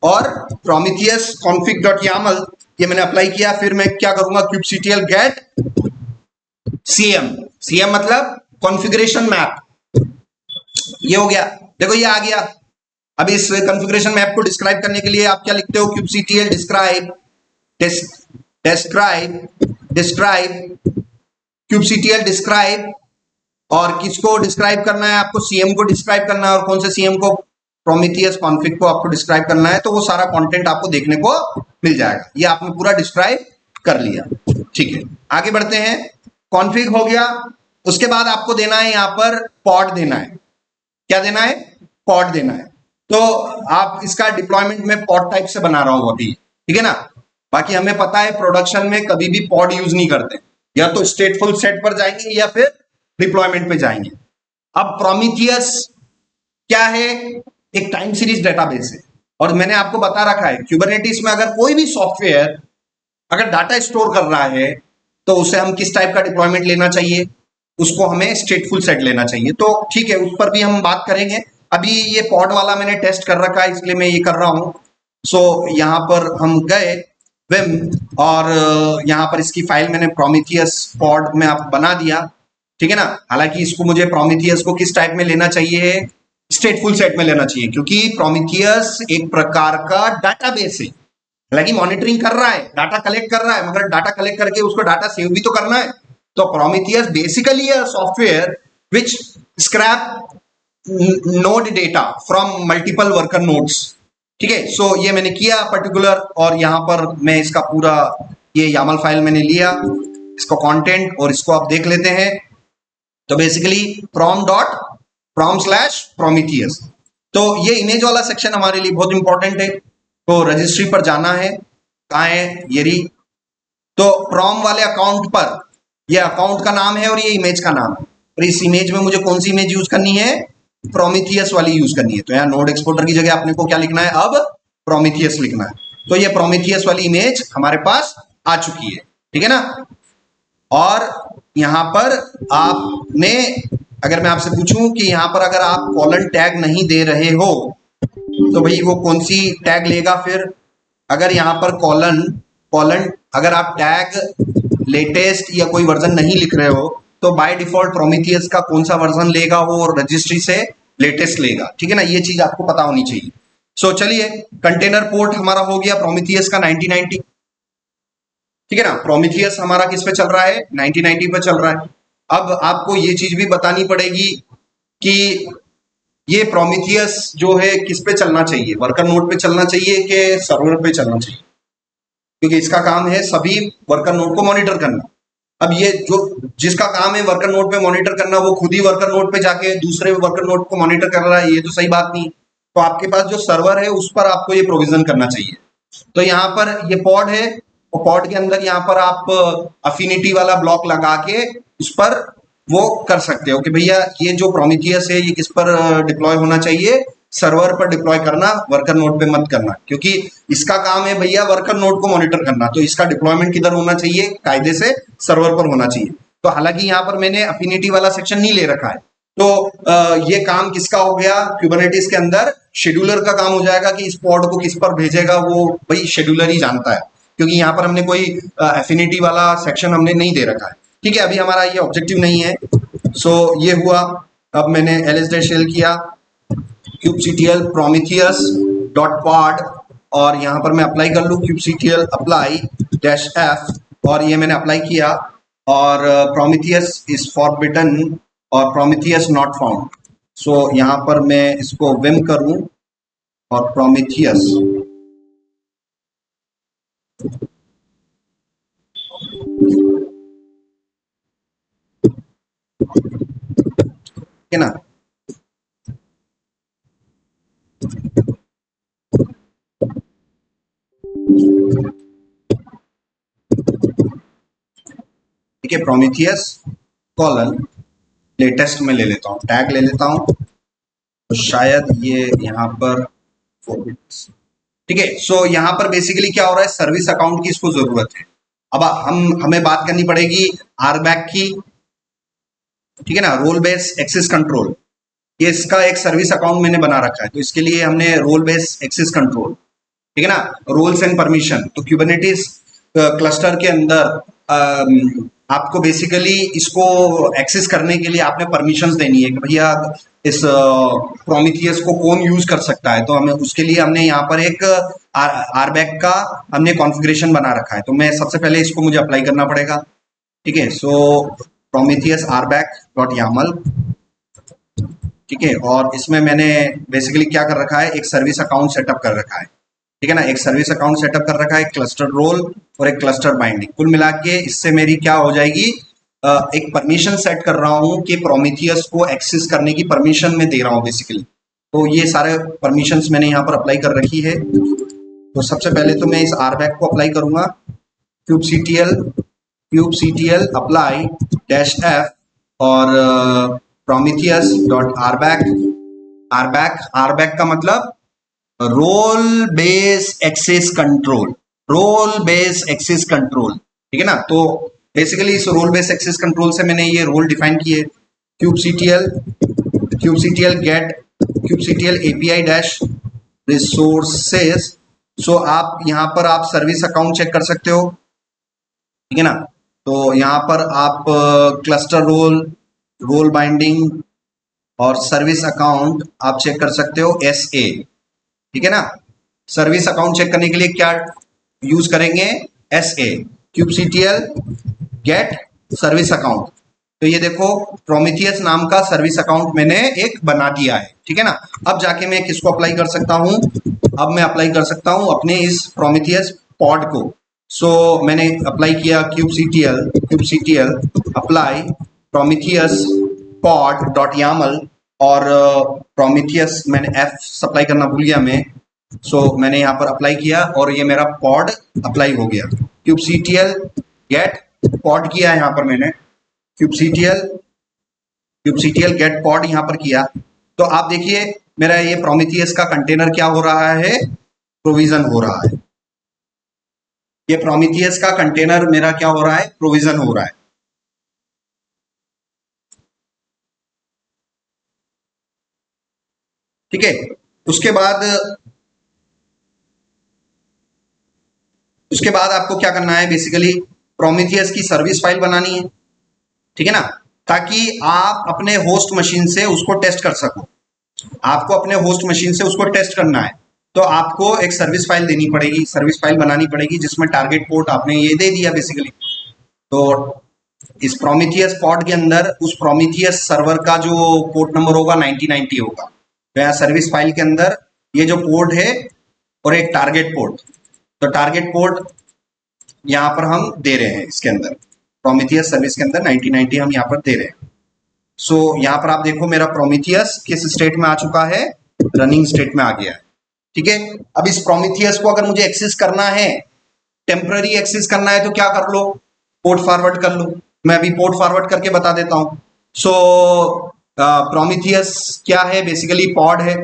और prometheus config.yaml, ये मैंने अप्लाई किया। फिर मैं क्या करूंगा, kubectl get cm मतलब कॉन्फ़िगरेशन मैप, ये हो गया। देखो ये आ गया। अब इस कॉन्फ़िगरेशन मैप को डिस्क्राइब करने के लिए आप क्या लिखते हो, kubectl describe kubectl describe, और किसको डिस्क्राइब करना है आपको, CM को डिस्क्राइब करना है। और कौन से CM को, प्रोमीथियस कॉन्फ़िग को आपको डिस्क्राइब करना है। तो वो सारा कंटेंट आपको देखने को मिल जाएगा। ये आपने पूरा डिस्क्राइब कर लिया, ठीक है। आगे बढ़ते हैं, कॉन्फ़िग हो गया। उसके बाद आपको देना है यहाँ पर पॉड देना है। क्या देना है, पॉड देना है। तो आप इसका डिप्लॉयमेंट में पॉड टाइप से बना रहा हूं अभी, ठीक है ना। बाकी हमें पता है प्रोडक्शन में कभी भी पॉड यूज नहीं करते, या तो स्टेटफुल सेट पर जाएंगे या फिर डिप्लॉयमेंट पे जाएंगे। अब प्रोमीथियस क्या है, एक टाइम सीरीज डेटाबेस है, और मैंने आपको बता रखा है क्यूबरनेटिस में अगर कोई भी सॉफ्टवेयर अगर डाटा स्टोर कर रहा है तो उसे हम किस टाइप का डिप्लॉयमेंट लेना चाहिए, उसको हमें स्टेटफुल सेट लेना चाहिए। तो ठीक है, उस पर भी हम बात करेंगे। अभी ये पॉड वाला मैंने टेस्ट कर रखा है, इसलिए मैं ये कर रहा हूं। सो यहाँ पर हम गए विम, और यहाँ पर इसकी फाइल मैंने प्रोमीथियस पॉड में आप बना दिया, ठीक है ना। हालांकि इसको मुझे प्रोमीथियस को किस टाइप में लेना चाहिए, स्टेटफुल सेट में लेना चाहिए, क्योंकि प्रोमीथियस एक प्रकार का डाटाबेस है। हालांकि मॉनिटरिंग कर रहा है, डाटा कलेक्ट कर रहा है, मगर डाटा कलेक्ट करके उसको डाटा सेव भी तो करना है। तो Prometheus basically a software which scrap node data from multiple worker nodes, ठीक है। सो ये मैंने किया पर्टिकुलर, और यहाँ पर मैं इसका पूरा ये YAML फाइल मैंने लिया, इसका कंटेंट, और इसको आप देख लेते हैं। तो बेसिकली prom/prometheus, तो ये इमेज वाला सेक्शन हमारे लिए बहुत इंपॉर्टेंट है। तो रजिस्ट्री पर जाना है, कहाँ है ये रही। तो प्रॉम वाले अकाउंट पर, ये अकाउंट का नाम है और ये इमेज का नाम है, और इस इमेज में मुझे कौन सी इमेज यूज करनी है, प्रोमीथियस वाली यूज करनी है। तो यहाँ नोड एक्सपोर्टर की जगह आपने को क्या लिखना है, अब प्रोमीथियस लिखना है। तो ये प्रोमीथियस वाली इमेज हमारे पास आ चुकी है, ठीक है ना। और यहाँ पर आपने, अगर मैं आपसे पूछूं कि यहाँ पर अगर आप कॉलन टैग नहीं दे रहे हो तो भाई वो कौन सी टैग लेगा फिर। अगर यहाँ पर कॉलन अगर आप टैग लेटेस्ट या कोई वर्जन नहीं लिख रहे हो तो बाय डिफॉल्ट प्रोमीथियस का कौन सा वर्जन लेगा वो रजिस्ट्री से लेटेस्ट लेगा, ठीक है ना, ये चीज आपको पता होनी चाहिए। सो चलिए, कंटेनर पोर्ट हमारा हो गया प्रोमीथियस का 1990, ठीक है ना। प्रोमीथियस हमारा किस पे चल रहा है, 1990 पे चल रहा है। अब आपको ये चीज भी बतानी पड़ेगी कि ये प्रोमीथियस जो है किस पे चलना चाहिए, वर्कर नोड पे चलना चाहिए कि सर्वर पे चलना चाहिए, क्योंकि इसका काम है सभी वर्कर नोड को मॉनिटर करना। अब ये जो जिसका काम है वर्कर नोड पे मॉनिटर करना वो खुद ही वर्कर नोड पे जाके दूसरे वर्कर नोड को मॉनिटर कर रहा है, ये तो सही बात नहीं। तो आपके पास जो सर्वर है उस पर आपको ये प्रोविजन करना चाहिए। तो यहाँ पर ये पॉड है, और पॉड के अंदर यहाँ पर आप अफिनिटी वाला ब्लॉक लगा के उस पर वो कर सकते हो कि भैया ये जो प्रोमीथियस है ये किस पर डिप्लॉय होना चाहिए, सर्वर पर डिप्लॉय करना, वर्कर नोड पे मत करना, क्योंकि इसका काम है भैया वर्कर नोड को मॉनिटर करना, तो इसका डिप्लॉयमेंट किधर होना चाहिए, कायदे से सर्वर पर होना चाहिए। तो हालांकि यहाँ पर मैंने अफिनिटी वाला सेक्शन नहीं ले रखा है, तो ये काम किसका हो गया, क्यूबरनेटिस के अंदर शेड्यूलर का काम हो जाएगा कि इस पॉड को किस पर भेजेगा वो भाई शेड्यूलर ही जानता है, क्योंकि यहाँ पर हमने कोई एफिनिटी वाला सेक्शन हमने नहीं दे रखा है, ठीक है। अभी हमारा ये ऑब्जेक्टिव नहीं है। सो ये हुआ, अब मैंने ls-l किया kubectl prometheus डॉट पॉड, और यहाँ पर मैं अप्लाई कर लूँ kubectl apply -f, और ये मैंने अप्लाई किया, और प्रोमीथियस इज फॉरबिडन और प्रोमीथियस नॉट फाउंड। सो यहाँ पर मैं इसको विम करूँ और प्रोमीथियस, ठीक है ना, ठीक है, प्रोमीथियस कॉलन लेटेस्ट में ले लेता हूँ, टैग ले लेता हूँ, तो शायद ये यहाँ पर, ठीक है। सो यहाँ पर बेसिकली क्या हो रहा है, सर्विस अकाउंट की इसको जरूरत है। अब हमें बात करनी पड़ेगी आरबैक की, ठीक है ना, रोल बेस एक्सेस कंट्रोल, ये इसका एक सर्विस अकाउंट मैंने बना रखा है, तो इसके लिए हमने रोल बेस एक्सेस कंट्रोल, ठीक है ना, रोल्स एंड परमिशन। तो क्यूबरनेटिस क्लस्टर के अंदर आपको बेसिकली इसको एक्सेस करने के लिए आपने परमिशंस देनी है कि भैया इस प्रोमीथियस को कौन यूज कर सकता है, तो हमें उसके लिए हमने यहाँ पर एक आरबैक का हमने कॉन्फ़िगरेशन बना रखा है। तो मैं सबसे पहले इसको मुझे अप्लाई करना पड़ेगा, ठीक है। सो प्रोमीथियस आरबैक डॉट यामल, ठीक है, और इसमें मैंने बेसिकली क्या कर रखा है, एक सर्विस अकाउंट सेटअप कर रखा है, ठीक है ना, एक सर्विस अकाउंट सेटअप कर रखा है, एक क्लस्टर रोल और एक क्लस्टर बाइंडिंग, कुल मिला के इससे मेरी क्या हो जाएगी, एक परमिशन सेट कर रहा हूँ कि प्रोमीथियस को एक्सेस करने की परमिशन मैं दे रहा हूँ बेसिकली। तो ये सारे परमिशंस मैंने यहाँ पर अप्लाई कर रखी है। तो सबसे पहले तो मैं इस आरबैक को अप्लाई करूंगा, kubectl अप्लाई -f, और प्रोमीथियस डॉट आरबैक का मतलब role base access control, role base access control, ठीक है ना। तो बेसिकली इस रोल बेस एक्सेस कंट्रोल से मैंने ये रोल डिफाइन किए, kubectl get kubectl API dash resources. So आप यहाँ पर आप सर्विस अकाउंट चेक कर सकते हो, ठीक है ना। तो यहाँ पर आप क्लस्टर रोल बाइंडिंग और सर्विस अकाउंट आप चेक कर सकते हो SA, ठीक है ना। सर्विस अकाउंट चेक करने के लिए क्या यूज करेंगे, SA, kubectl get service account. तो ये देखो प्रोमीथियस नाम का सर्विस अकाउंट मैंने एक बना दिया है, ठीक है ना। अब जाके मैं किसको अप्लाई कर सकता हूँ, अब मैं अप्लाई कर सकता हूँ अपने इस प्रोमीथियस पॉड को। सो मैंने अप्लाई किया kubectl apply Prometheus pod dot Yamala, और प्रोमीथियस मैंने F सप्लाई करना भूल गया मैं, सो मैंने यहाँ पर अप्लाई किया और ये मेरा पॉड अप्लाई हो गया। kubectl गेट पॉड किया यहाँ पर मैंने, kubectl गेट पॉड यहाँ पर किया। तो आप देखिए मेरा ये प्रोमीथियस का कंटेनर क्या हो रहा है, प्रोविजन हो रहा है। ये प्रोमीथियस का कंटेनर मेरा क्या हो रहा है, प्रोविजन हो रहा है, ठीक है। उसके बाद आपको क्या करना है, बेसिकली प्रोमीथियस की सर्विस फाइल बनानी है, ठीक है ना, ताकि आप अपने होस्ट मशीन से उसको टेस्ट कर सको। आपको अपने होस्ट मशीन से उसको टेस्ट करना है, तो आपको एक सर्विस फाइल देनी पड़ेगी, सर्विस फाइल बनानी पड़ेगी, जिसमें टारगेट पोर्ट आपने ये दे दिया बेसिकली। तो इस प्रोमीथियस पॉड के अंदर उस प्रोमीथियस सर्वर का जो पोर्ट नंबर होगा 9090 होगा। तो यहाँ सर्विस फाइल के अंदर ये जो पोर्ट है और एक टारगेट पोर्ट, तो टारगेट पोर्ट यहाँ पर हम दे रहे हैं, इसके अंदर प्रोमीथियस सर्विस के अंदर 9090 हम यहाँ पर दे रहे हैं। सो यहाँ पर आप देखो मेरा प्रोमीथियस किस स्टेट में आ चुका है, रनिंग स्टेट में आ गया है, ठीक है। अब इस प्रोमीथियस को अगर मुझे एक्सेस करना है, टेम्पररी एक्सेस करना है, तो क्या कर लो, पोर्ट फॉरवर्ड कर लो। मैं अभी पोर्ट फॉरवर्ड करके बता देता हूं। सो प्रोमीथियस क्या है, बेसिकली पॉड है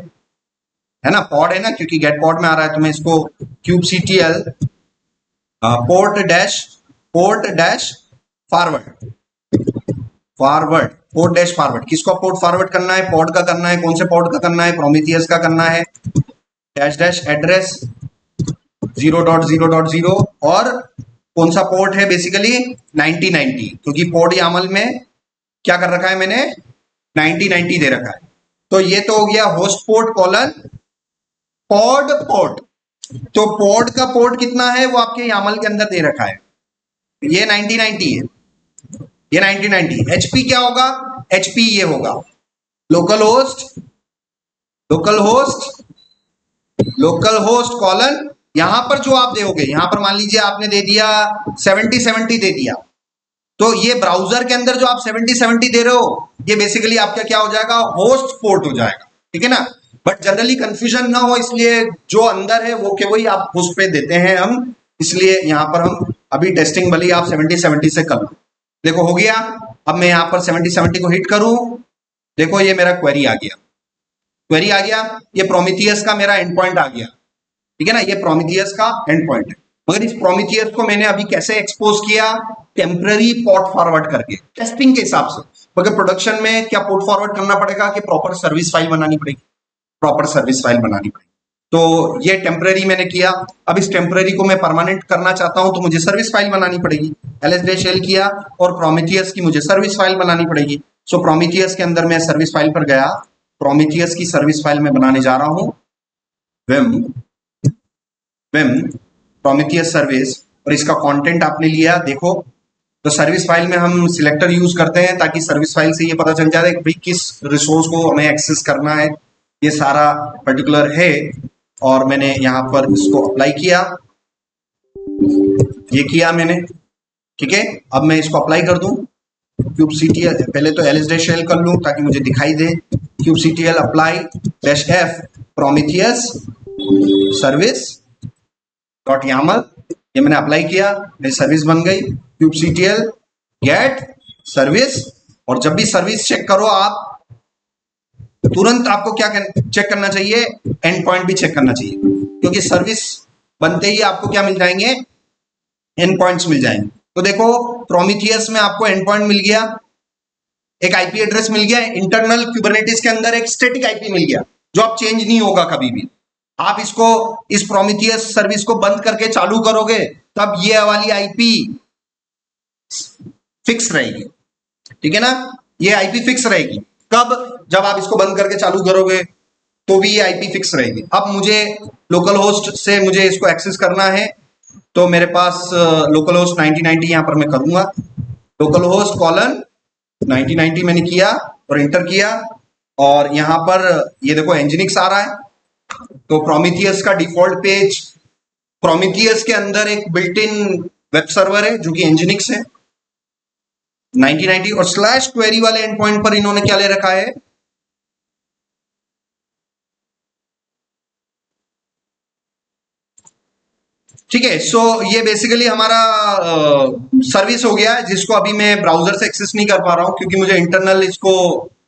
ना, पॉड है ना, क्योंकि गेट पॉड में आ रहा है, तो मैं इसको kubectl port dash forward port dash forward, किसको पोर्ट फॉरवर्ड करना है, पॉड का करना है, कौन से पॉड का करना है, प्रोमीथियस का करना है, डैश डैश एड्रेस 0.0.0 और कौन सा पोर्ट है, बेसिकली 9090, क्योंकि पोर्ट यामल में क्या कर रखा है मैंने, 9090 दे रखा है। तो ये तो हो गया host port colon pod port. तो पॉड का पोर्ट कितना है वो आपके यामल के अंदर दे रखा है, ये 9090 है, ये 9090। एचपी क्या होगा, एचपी ये होगा लोकल होस्ट कॉलन, यहां पर जो आप दोगे, यहां पर मान लीजिए आपने दे दिया 7070 दे दिया, तो ये ब्राउजर के अंदर जो आप 7070 दे रहे हो, ये बेसिकली आपका क्या हो जाएगा, होस्ट पोर्ट हो जाएगा, ठीक है ना। बट जनरली कंफ्यूजन ना हो, इसलिए जो अंदर है वो के वही आप होस्ट पे देते हैं हम, इसलिए यहां पर हम अभी टेस्टिंग वाली आप 7070 से कर लो। देखो हो गया। अब मैं यहां पर 7070 को हिट करूं, देखो ये मेरा क्वेरी आ गया, ये प्रोमीथियस का मेरा एंड पॉइंट आ गया, ठीक है ना, ये प्रोमीथियस का एंड पॉइंट है। मगर इस प्रोमीथियस को मैंने अभी कैसे एक्सपोज किया, टेम्पररी पोर्ट फॉरवर्ड करके, टेस्टिंग के हिसाब से। मगर प्रोडक्शन में क्या पोर्ट फॉरवर्ड करना पड़ेगा कि प्रॉपर सर्विस फाइल बनानी पड़ेगी, तो ये टेम्पररी मैंने किया। अब इस टेम्पररी को मैं परमानेंट करना चाहता हूं, तो मुझे सर्विस फाइल बनानी पड़ेगी, ls-l किया और प्रोमीथियस की मुझे सर्विस फाइल बनानी पड़ेगी। सो प्रोमीथियस के अंदर मैं सर्विस फाइल पर गया, प्रोमीथियस की सर्विस फाइल में बनाने जा रहा हूं, विम प्रोमीथियस सर्विस, और इसका कंटेंट आपने लिया, देखो तो सर्विस फाइल में हम सिलेक्टर यूज करते हैं ताकि सर्विस फाइल से ये पता चल जाए कि भाई किस रिसोर्स को हमें एक्सेस करना है, ये सारा पर्टिकुलर है। और मैंने यहां पर इसको अप्लाई किया, ये किया मैंने, ठीक है। अब मैं इसको अप्लाई कर दूं, kubectl, पहले तो ls-l कर लूं ताकि मुझे दिखाई दे, kubectl apply -f Prometheus service dot YAML, ये मैंने अप्लाई किया, मेरी सर्विस बन गई, kubectl गेट सर्विस। और जब भी सर्विस चेक करो आप, तुरंत आपको क्या चेक करना चाहिए, एंड पॉइंट भी चेक करना चाहिए, क्योंकि सर्विस बनते ही आपको क्या मिल जाएंगे, एंड पॉइंट्स मिल जाएंगे। तो देखो प्रोमीथियस में आपको एंड पॉइंट मिल गया, एक आईपी एड्रेस मिल गया, इंटरनल क्यूबरनेटिस के अंदर एक स्टैटिक आईपी मिल गया जो आप चेंज नहीं होगा कभी भी। आप इसको, इस प्रोमीथियस सर्विस को बंद करके चालू करोगे तब ये वाली आईपी फिक्स रहेगी, ठीक है ना, ये आईपी फिक्स रहेगी। कब, जब आप इसको बंद करके चालू करोगे तो भी ये आईपी फिक्स रहेगी। अब मुझे लोकल होस्ट से मुझे इसको एक्सेस करना है, तो मेरे पास लोकल होस्ट 9090 यहां पर मैं करूंगा, लोकल होस्ट कॉलन 9090 मैंने किया और इंटर किया, और यहां पर ये देखो एनजिनिक्स आ रहा है। तो प्रोमीथियस का डिफॉल्ट पेज, प्रोमीथियस के अंदर एक बिल्ट इन वेब सर्वर है जो कि एनजिनिक्स है 9090, और स्लैश क्वेरी वाले एंड पॉइंट पर इन्होंने क्या ले रखा है, ठीक है। सो ये बेसिकली हमारा सर्विस हो गया है, जिसको अभी मैं ब्राउजर से एक्सेस नहीं कर पा रहा हूं क्योंकि मुझे इंटरनल इसको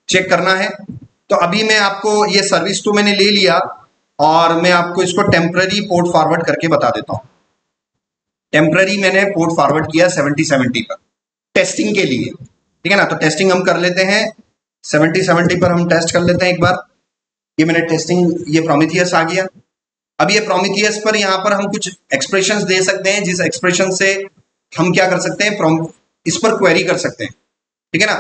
चेक करना है। तो अभी मैं आपको ये सर्विस तो मैंने ले लिया, और मैं आपको इसको टेम्पररी पोर्ट फॉरवर्ड करके बता देता हूं। टेम्पररी मैंने पोर्ट फॉरवर्ड किया 7070 पर टेस्टिंग के लिए, ठीक है ना। तो टेस्टिंग हम कर लेते हैं, 7070 पर हम टेस्ट कर लेते हैं एक बार। ये मैंने टेस्टिंग, ये प्रोमीथियस आ गया। अब ये प्रोमीथियस पर यहाँ पर हम कुछ एक्सप्रेशंस दे सकते हैं, जिस एक्सप्रेशन से हम क्या कर सकते हैं, इस पर क्वेरी कर सकते हैं, ठीक है ना।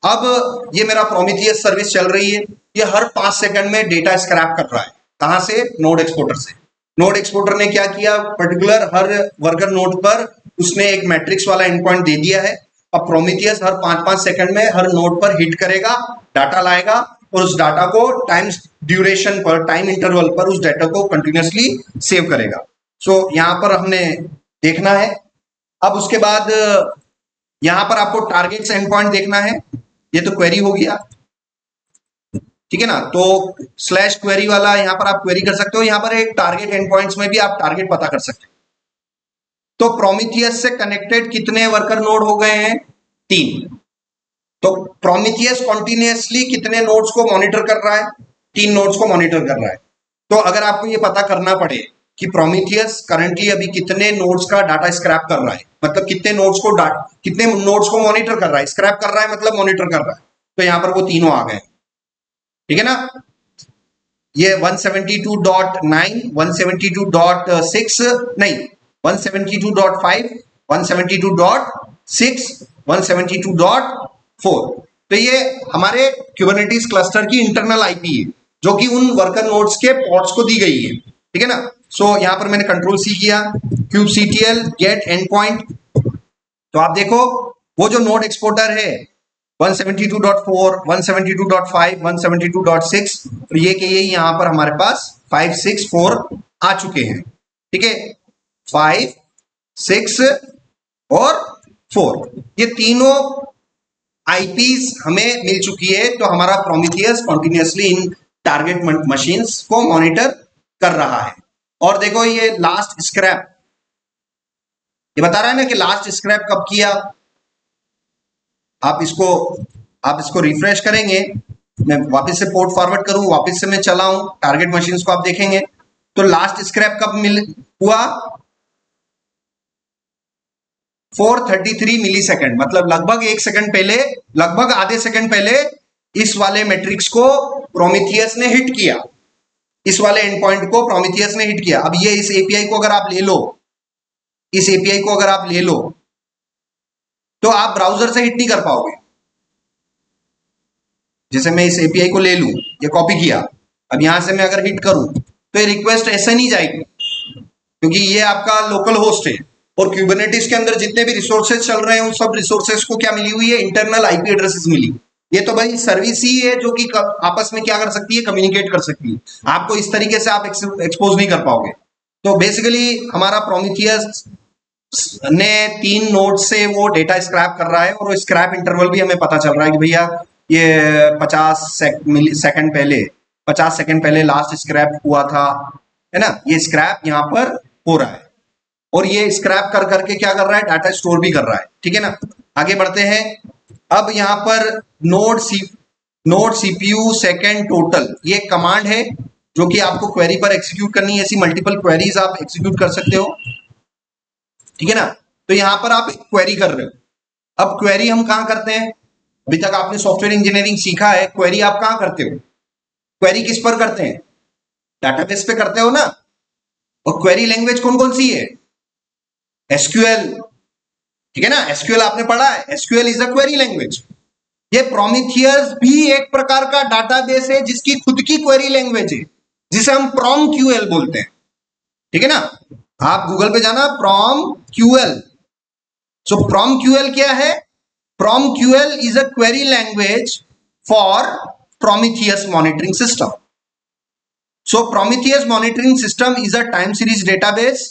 अब ये मेरा प्रोमीथियस सर्विस चल रही है, ये हर 5 सेकंड में डेटा स्क्रैप कर रहा है। कहां से? नोड एक्सपोर्टर से। नोड एक्सपोर्टर ने क्या किया, पर्टिकुलर हर वर्कर नोड पर उसने एक मैट्रिक्स वाला एंड पॉइंट दे दिया है। अब प्रोमीथियस हर 5-5 सेकंड में हर नोड पर हिट करेगा, डाटा लाएगा और उस डाटा को टाइम ड्यूरेशन पर, टाइम इंटरवल पर उस डाटा को कंटिन्यूसली सेव करेगा। सो यहां पर हमने देखना है। अब उसके बाद यहां पर आपको टारगेट्स एंड पॉइंट देखना है, ये तो क्वेरी हो गया, ठीक है ना। तो स्लैश क्वेरी वाला यहां पर आप क्वेरी कर सकते हो। यहां पर एक टारगेट एंड पॉइंट्स में भी आप टारगेट पता कर सकते हो। तो प्रोमीथियस से कनेक्टेड कितने वर्कर नोड हो गए हैं? 3। तो प्रोमीथियस कॉन्टिन्यूसली कितने नोड्स को मॉनिटर कर रहा है? 3 नोड्स को मॉनिटर कर रहा है। तो अगर आपको ये पता करना पड़े कि प्रोमीथियस करंटली अभी कितने नोड्स का डाटा स्क्रैप कर रहा है, मतलब कितने नोड्स को मॉनिटर कर रहा है, स्क्रैप कर रहा है मतलब मॉनिटर कर रहा है, तो यहां पर वो तीनों आ गए, ठीक है ना। ये 172.9, 172.6 नहीं, 172.5, 172.6, 172.4। तो ये हमारे क्यूबरनेटिस क्लस्टर की इंटरनल आईपी है, जो कि उन वर्कर नोड्स के पोर्ट्स को दी गई है, ठीक है ना। सो यहां पर मैंने कंट्रोल सी किया, kubectl गेट एंड पॉइंट। तो आप देखो वो जो नोड एक्सपोर्टर है 172.4, 172.5, 172.6, और ये कि ये यहां पर हमारे पास 5, 6, 4 आ चुके हैं, ठीक है। 5, 6 और 4, ये तीनों आईपीज हमें मिल चुकी है। तो हमारा Prometheus continuously in target machines को मॉनिटर कर रहा है। और देखो ये लास्ट स्क्रैप, ये बता रहा है ना कि लास्ट स्क्रैप कब किया। आप इसको रिफ्रेश करेंगे, मैं वापस से पोर्ट फॉरवर्ड करूं, वापस से मैं चलाऊं टारगेट मशीन्स को, आप देखेंगे तो लास्ट स्क्रैप कब हुआ? 433 मिली सेकेंड, मतलब लगभग 1 सेकंड पहले, लगभग आधे सेकंड पहले इस वाले मैट्रिक्स को प्रोमीथियस ने हिट किया, इस वाले एंड पॉइंट को प्रोमीथियस ने हिट किया। अब ये इस एपीआई को अगर आप ले लो, इस एपीआई को अगर आप ले लो तो आप ब्राउजर से हिट नहीं कर पाओगे। जैसे मैं इस एपीआई को ले लूं, ये कॉपी किया, अब यहां से मैं अगर हिट करूं तो ये रिक्वेस्ट ऐसे नहीं जाएगी, क्योंकि ये आपका लोकल होस्ट है और क्यूबरनेटिस के अंदर जितने भी रिसोर्सेज चल रहे हैं उन सब रिसोर्सेज को क्या मिली हुई है? इंटरनल आईपी एड्रेसेस मिली। ये तो भाई सर्विस ही है जो कि आपस में क्या कर सकती है? कम्युनिकेट कर सकती है। आपको इस तरीके से आप एक्सपोज नहीं कर पाओगे। तो बेसिकली हमारा प्रोमीथियस ने 3 नोड से वो डेटा स्क्रैप कर रहा है, और वो स्क्रैप इंटरवल भी हमें पता चल रहा है कि भैया ये 50 सेकंड पहले, 50 सेकंड पहले लास्ट स्क्रैप हुआ था, है ना। ये स्क्रैप यहाँ पर हो रहा है, और ये स्क्रैप कर करके क्या कर रहा है? डाटा स्टोर भी कर रहा है, ठीक है ना। आगे बढ़ते हैं। अब यहाँ पर नोड सीपीयू सेकंड टोटल, ये कमांड है जो कि आपको क्वेरी पर एग्जीक्यूट करनी है। ऐसी मल्टीपल क्वेरीज आप एग्जीक्यूट कर सकते हो, ठीक है ना। तो यहां पर आप क्वेरी कर रहे हो। अब क्वेरी हम कहां करते हैं? अभी तक आपने सॉफ्टवेयर इंजीनियरिंग सीखा है, क्वेरी आप कहां करते हो? क्वेरी किस पर करते हैं? डाटाबेस पे करते हो ना। और क्वेरी लैंग्वेज कौन कौन सी है? एसक्यूएल, ठीक है ना। एसक्यूएल आपने पढ़ा है, SQL is a query language. ये प्रोमीथियस भी एक प्रकार का डाटाबेस है जिसकी खुद की क्वेरी लैंग्वेज है, जिसे हम PromQL बोलते हैं, ठीक है ना। आप गूगल पे जाना, PromQL। सो PromQL क्या है? PromQL is a query language for Prometheus monitoring system. So Prometheus monitoring system is a time series database.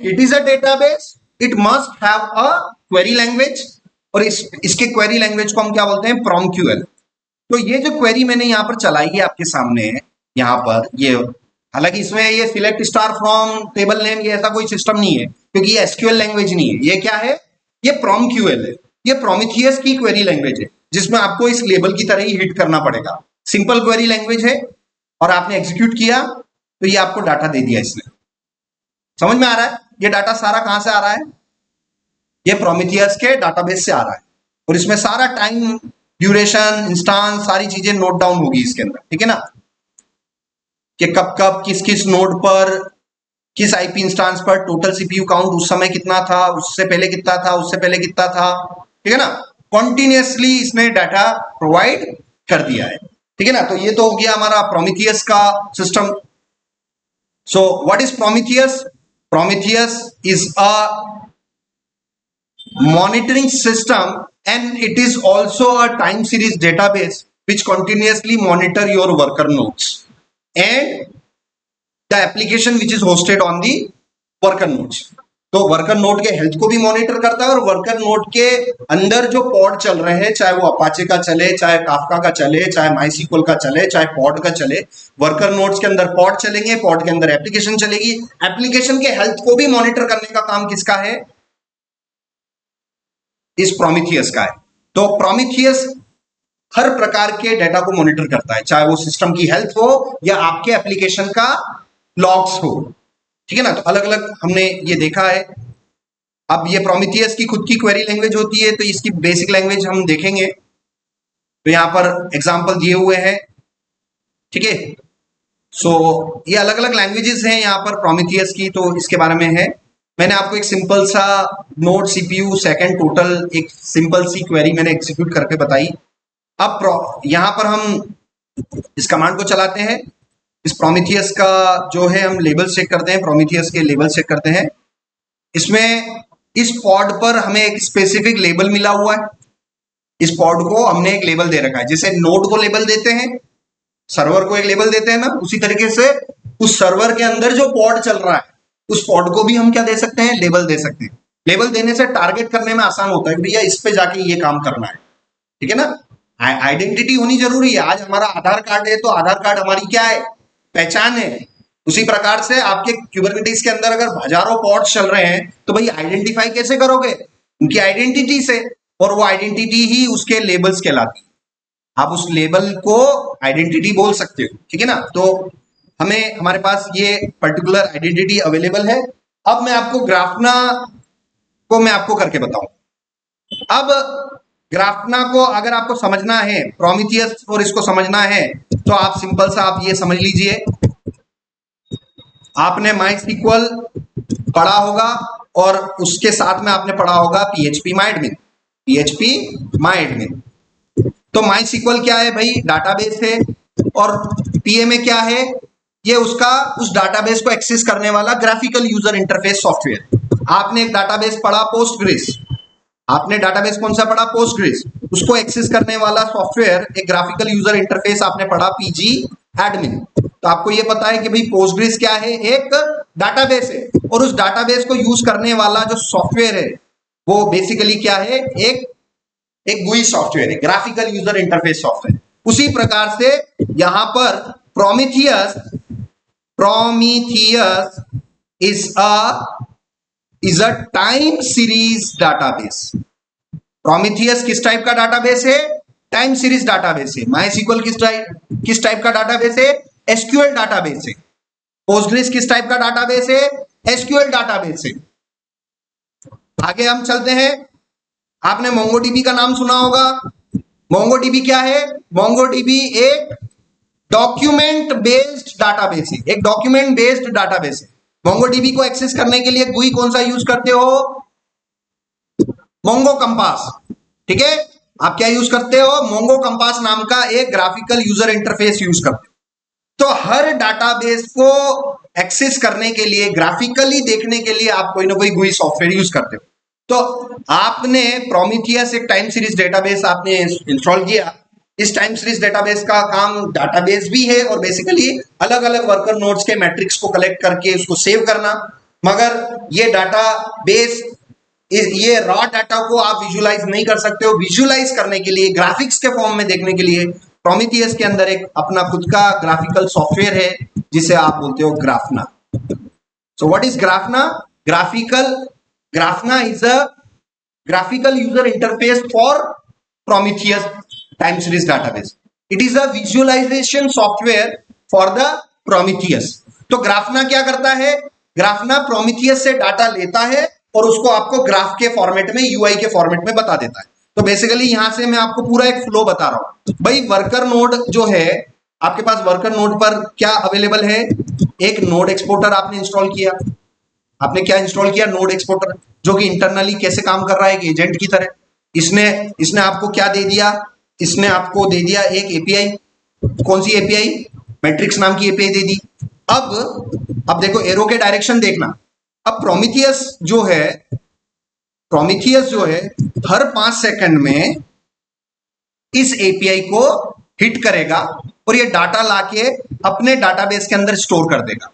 It is a database. It must have a query language. और इसके query language को हम क्या बोलते हैं? PromQL। तो ये जो क्वेरी मैंने यहाँ पर चलाई है आपके सामने, यहाँ पर ये, हालांकि इसमें ये select star from table name, ये ऐसा कोई सिस्टम नहीं है, क्योंकि ये एसक्यूएल लैंग्वेज नहीं है। ये क्या है? ये PromQL है। ये प्रोमीथियस की क्वेरी लैंग्वेज है, जिसमें आपको इस लेबल की तरह ही हिट करना पड़ेगा। सिंपल क्वेरी लैंग्वेज है, और आपने एग्जीक्यूट किया तो ये आपको डाटा दे दिया इसने। समझ में आ रहा है? ये डाटा सारा कहां से आ रहा है? ये प्रोमीथियस के डाटाबेस से आ रहा है, और इसमें सारा टाइम ड्यूरेशन, इंस्टांस, सारी चीजें नोट डाउन होगी इसके अंदर, ठीक है ना। कि कब कब किस किस नोड पर किस आईपी इंस्टांस पर टोटल सीपीयू काउंट उस समय कितना था, उससे पहले कितना था, उससे पहले कितना था, ठीक है ना। कॉन्टिन्यूसली इसने डाटा प्रोवाइड कर दिया है, ठीक है ना। तो ये तो हो गया हमारा प्रोमीथियस का system. So what is Prometheus? Prometheus is a monitoring system and it is also a time series database which continuously monitor your worker nodes and the application which is hosted on the worker nodes। तो worker node के health को भी monitor करता है और worker node के अंदर जो पॉड चल रहे हैं, चाहे वो अपाचे का चले, चाहे काफका का चले, चाहे माइस्क्ल का चले, चाहे पॉड का चले, वर्कर नोड्स के अंदर पॉड चलेंगे, पॉड के अंदर एप्लीकेशन चलेगी। एप्लीकेशन के हेल्थ को भी मॉनिटर करने का काम किसका है? इस प्रोमीथियस का है। तो प्रोमीथियस हर प्रकार के डेटा को मॉनिटर करता है, चाहे वो सिस्टम की हेल्थ हो या आपके एप्लीकेशन का लॉग्स हो, ठीक है ना। तो अलग अलग हमने ये देखा है। अब ये प्रोमीथियस की खुद की क्वेरी लैंग्वेज होती है, तो इसकी बेसिक लैंग्वेज हम देखेंगे। तो यहां पर एग्जांपल दिए हुए हैं, ठीक है। सो ये अलग अलग लैंग्वेजेस हैं यहाँ पर प्रोमीथियस की, तो इसके बारे में है। मैंने आपको एक सिंपल सा नोड सीपीयू सेकंड टोटल एक सिंपल सी क्वेरी मैंने एग्जीक्यूट करके बताई। अब यहां पर हम इस कमांड को चलाते हैं। इस प्रोमीथियस का जो है हम लेबल चेक करते हैं, प्रोमीथियस के लेबल चेक करते हैं। इसमें इस पॉड पर हमें एक स्पेसिफिक लेबल मिला हुआ है। इस पॉड को हमने एक लेबल दे रखा है, जैसे नोड को लेबल देते हैं, सर्वर को एक लेबल देते हैं ना, उसी तरीके से उस सर्वर के अंदर जो पॉड चल रहा है उस पॉड को भी हम क्या दे सकते हैं? लेबल दे सकते हैं। लेबल देने से टारगेट करने में आसान होता है, भैया इस पे जाके ये काम करना है, ठीक है ना। आइडेंटिटी होनी जरूरी है। आज हमारा आधार कार्ड है तो आधार कार्ड हमारी क्या है? पहचान है। उसी प्रकार से आपके क्यूबरनेटिस के अंदर अगर हजारों पॉड्स चल रहे हैं तो भाई आइडेंटिफाई कैसे करोगे? उनकी आइडेंटिटी से, और वो आइडेंटिटी ही उसके लेबल्स कहलाती है। आप उस लेबल को आइडेंटिटी बोल सकते हो, ठीक है ना। तो हमें हमारे पास ये पर्टिकुलर आइडेंटिटी अवेलेबल है। अब मैं आपको ग्राफना को मैं आपको करके बताऊं। अब ग्राफना को अगर आपको समझना है, प्रोमीथियस और इसको समझना है, तो आप सिंपल सा आप ये समझ लीजिए। आपने माइस्क्ल पढ़ा होगा और उसके साथ में आपने पढ़ा होगा पीएचपी माइडमिन। पीएचपी माइडमिन तो माइस्क्ल क्या है भाई? डाटाबेस है। और पीएमए क्या है? ये उसका उस डाटाबेस को एक्सेस करने वाला ग्राफिकल यूजर इंटरफेस सॉफ्टवेयर। आपने एक डाटाबेस पढ़ा पोस्टग्रेस, आपने डाटाबेस कौन सा पढ़ा? पोस्टग्रेस। उसको एक्सेस करने वाला सॉफ्टवेयर एक ग्राफिकल यूजर इंटरफेस आपने पढ़ा पीजी एडमिन। तो आपको ये पता है कि भाई पोस्टग्रेस क्या है? एक डाटाबेस है, और उस डाटाबेस को यूज करने वाला जो सॉफ्टवेयर है वो बेसिकली क्या है? एक GUI सॉफ्टवेयर है, ग्राफिकल यूजर इंटरफेस सॉफ्टवेयर। उसी प्रकार से यहां पर Prometheus is a time series database। Prometheus किस टाइप का डाटाबेस है? टाइम सीरीज डाटाबेस है। माइस्क्ल किस टाइप का डाटाबेस है? एसक्यूएल डाटाबेस है। पोस्टग्रेस किस टाइप का डाटाबेस है? एसक्यूएल डाटाबेस है। आगे हम चलते हैं। आपने मोंगोडीबी का नाम सुना होगा। मोंगोडीबी क्या है? मोंगोडीबी एक डॉक्यूमेंट बेस्ड डाटाबेस है, एक डॉक्यूमेंट बेस्ड डाटाबेस है। मोंगोडीबी को एक्सेस करने के लिए GUI कौन सा यूज करते हो? मोंगो कंपास, ठीक है। आप क्या यूज करते हो? मोंगो कंपास नाम का एक ग्राफिकल यूजर इंटरफेस यूज करते हो। तो हर डाटाबेस को एक्सेस करने के लिए, ग्राफिकली देखने के लिए आप कोई ना कोई GUI सॉफ्टवेयर यूज करते हो। तो आपने प्रोमीथियस एक टाइम सीरीज डेटाबेस आपने इंस्टॉल किया। इस टाइम सीरीज डेटाबेस का काम डाटाबेस भी है और बेसिकली अलग अलग वर्कर नोड्स के मैट्रिक्स को कलेक्ट करके उसको सेव करना। मगर ये डाटाबेस, ये रॉ डाटा को आप विजुअलाइज नहीं कर सकते हो। विजुअलाइज करने के लिए, ग्राफिक्स के फॉर्म में देखने के लिए प्रोमीथियस के अंदर एक अपना खुद का ग्राफिकल सॉफ्टवेयर है जिसे आप बोलते हो Grafana. So what is Grafana? Grafana is a graphical user interface for Prometheus time series database. It is a visualization software for the Prometheus. तो ग्राफना क्या करता है? ग्राफना प्रोमीथियस से डाटा लेता है और उसको आपको ग्राफ के फॉर्मेट में, यूआई के फॉर्मेट में बता देता है। तो बेसिकली यहां से मैं आपको पूरा एक फ्लो बता रहा हूं। भाई वर्कर नोड जो है आपके पास, वर्कर नोड पर क्या अवेलेबल है? एक नोड एक्सपोर्टर आपने इंस्टॉल किया। आपने क्या इंस्टॉल किया? नोड एक्सपोर्टर, जो कि इंटरनली कैसे काम कर रहा है? एक एजेंट की तरह। इसने इसने आपको क्या दे दिया? इसने आपको दे दिया एक एपीआई। कौन सी एपीआई? मैट्रिक्स नाम की एपीआई दे दी। अब देखो एरो के डायरेक्शन देखना। अब प्रोमीथियस जो है हर 5 सेकंड में इस एपीआई को हिट करेगा और ये डाटा लाके अपने डाटाबेस के अंदर स्टोर कर देगा।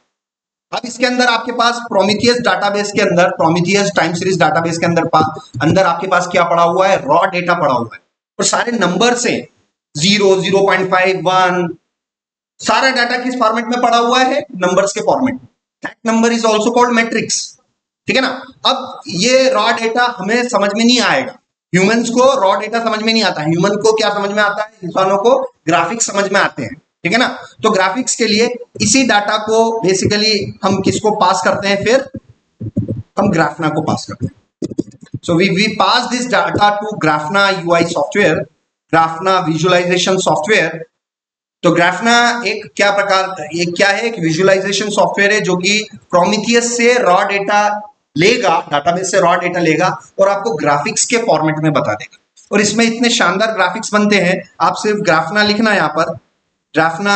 अब इसके अंदर आपके पास प्रोमीथियस डाटाबेस के अंदर, प्रोमीथियस टाइम सीरीज डाटाबेस के अंदर आपके पास क्या पड़ा हुआ है? रॉ डेटा पड़ा हुआ है और सारे नंबर से 0, 0.5, 1, सारा डाटा किस फॉर्मेट में पड़ा हुआ है? नंबर्स के format. That number is also called matrix. ठीक है ना? अब ये रॉ डेटा हमें समझ में नहीं आएगा। ह्यूमंस को रॉ डेटा समझ में नहीं आता। ह्यूमन को क्या समझ में आता है? इंसानों को ग्राफिक्स समझ में आते हैं। ठीक है ना? तो ग्राफिक्स के लिए इसी डाटा को बेसिकली हम किसको पास करते हैं? फिर हम ग्राफना को पास करते हैं। So we pass this data to Grafana UI software, Grafana visualisation software. तो ग्राफना एक क्या है? एक विजुअलाइजेशन सॉफ्टवेयर है जो कि प्रोमीथियस से रॉ डेटा लेगा, डाटाबेस से रॉ डेटा लेगा और आपको ग्राफिक्स के फॉर्मेट में बता देगा। और इसमें इतने शानदार ग्राफिक्स बनते हैं, आप सिर्फ ग्राफना लिखना, यहाँ पर ग्राफना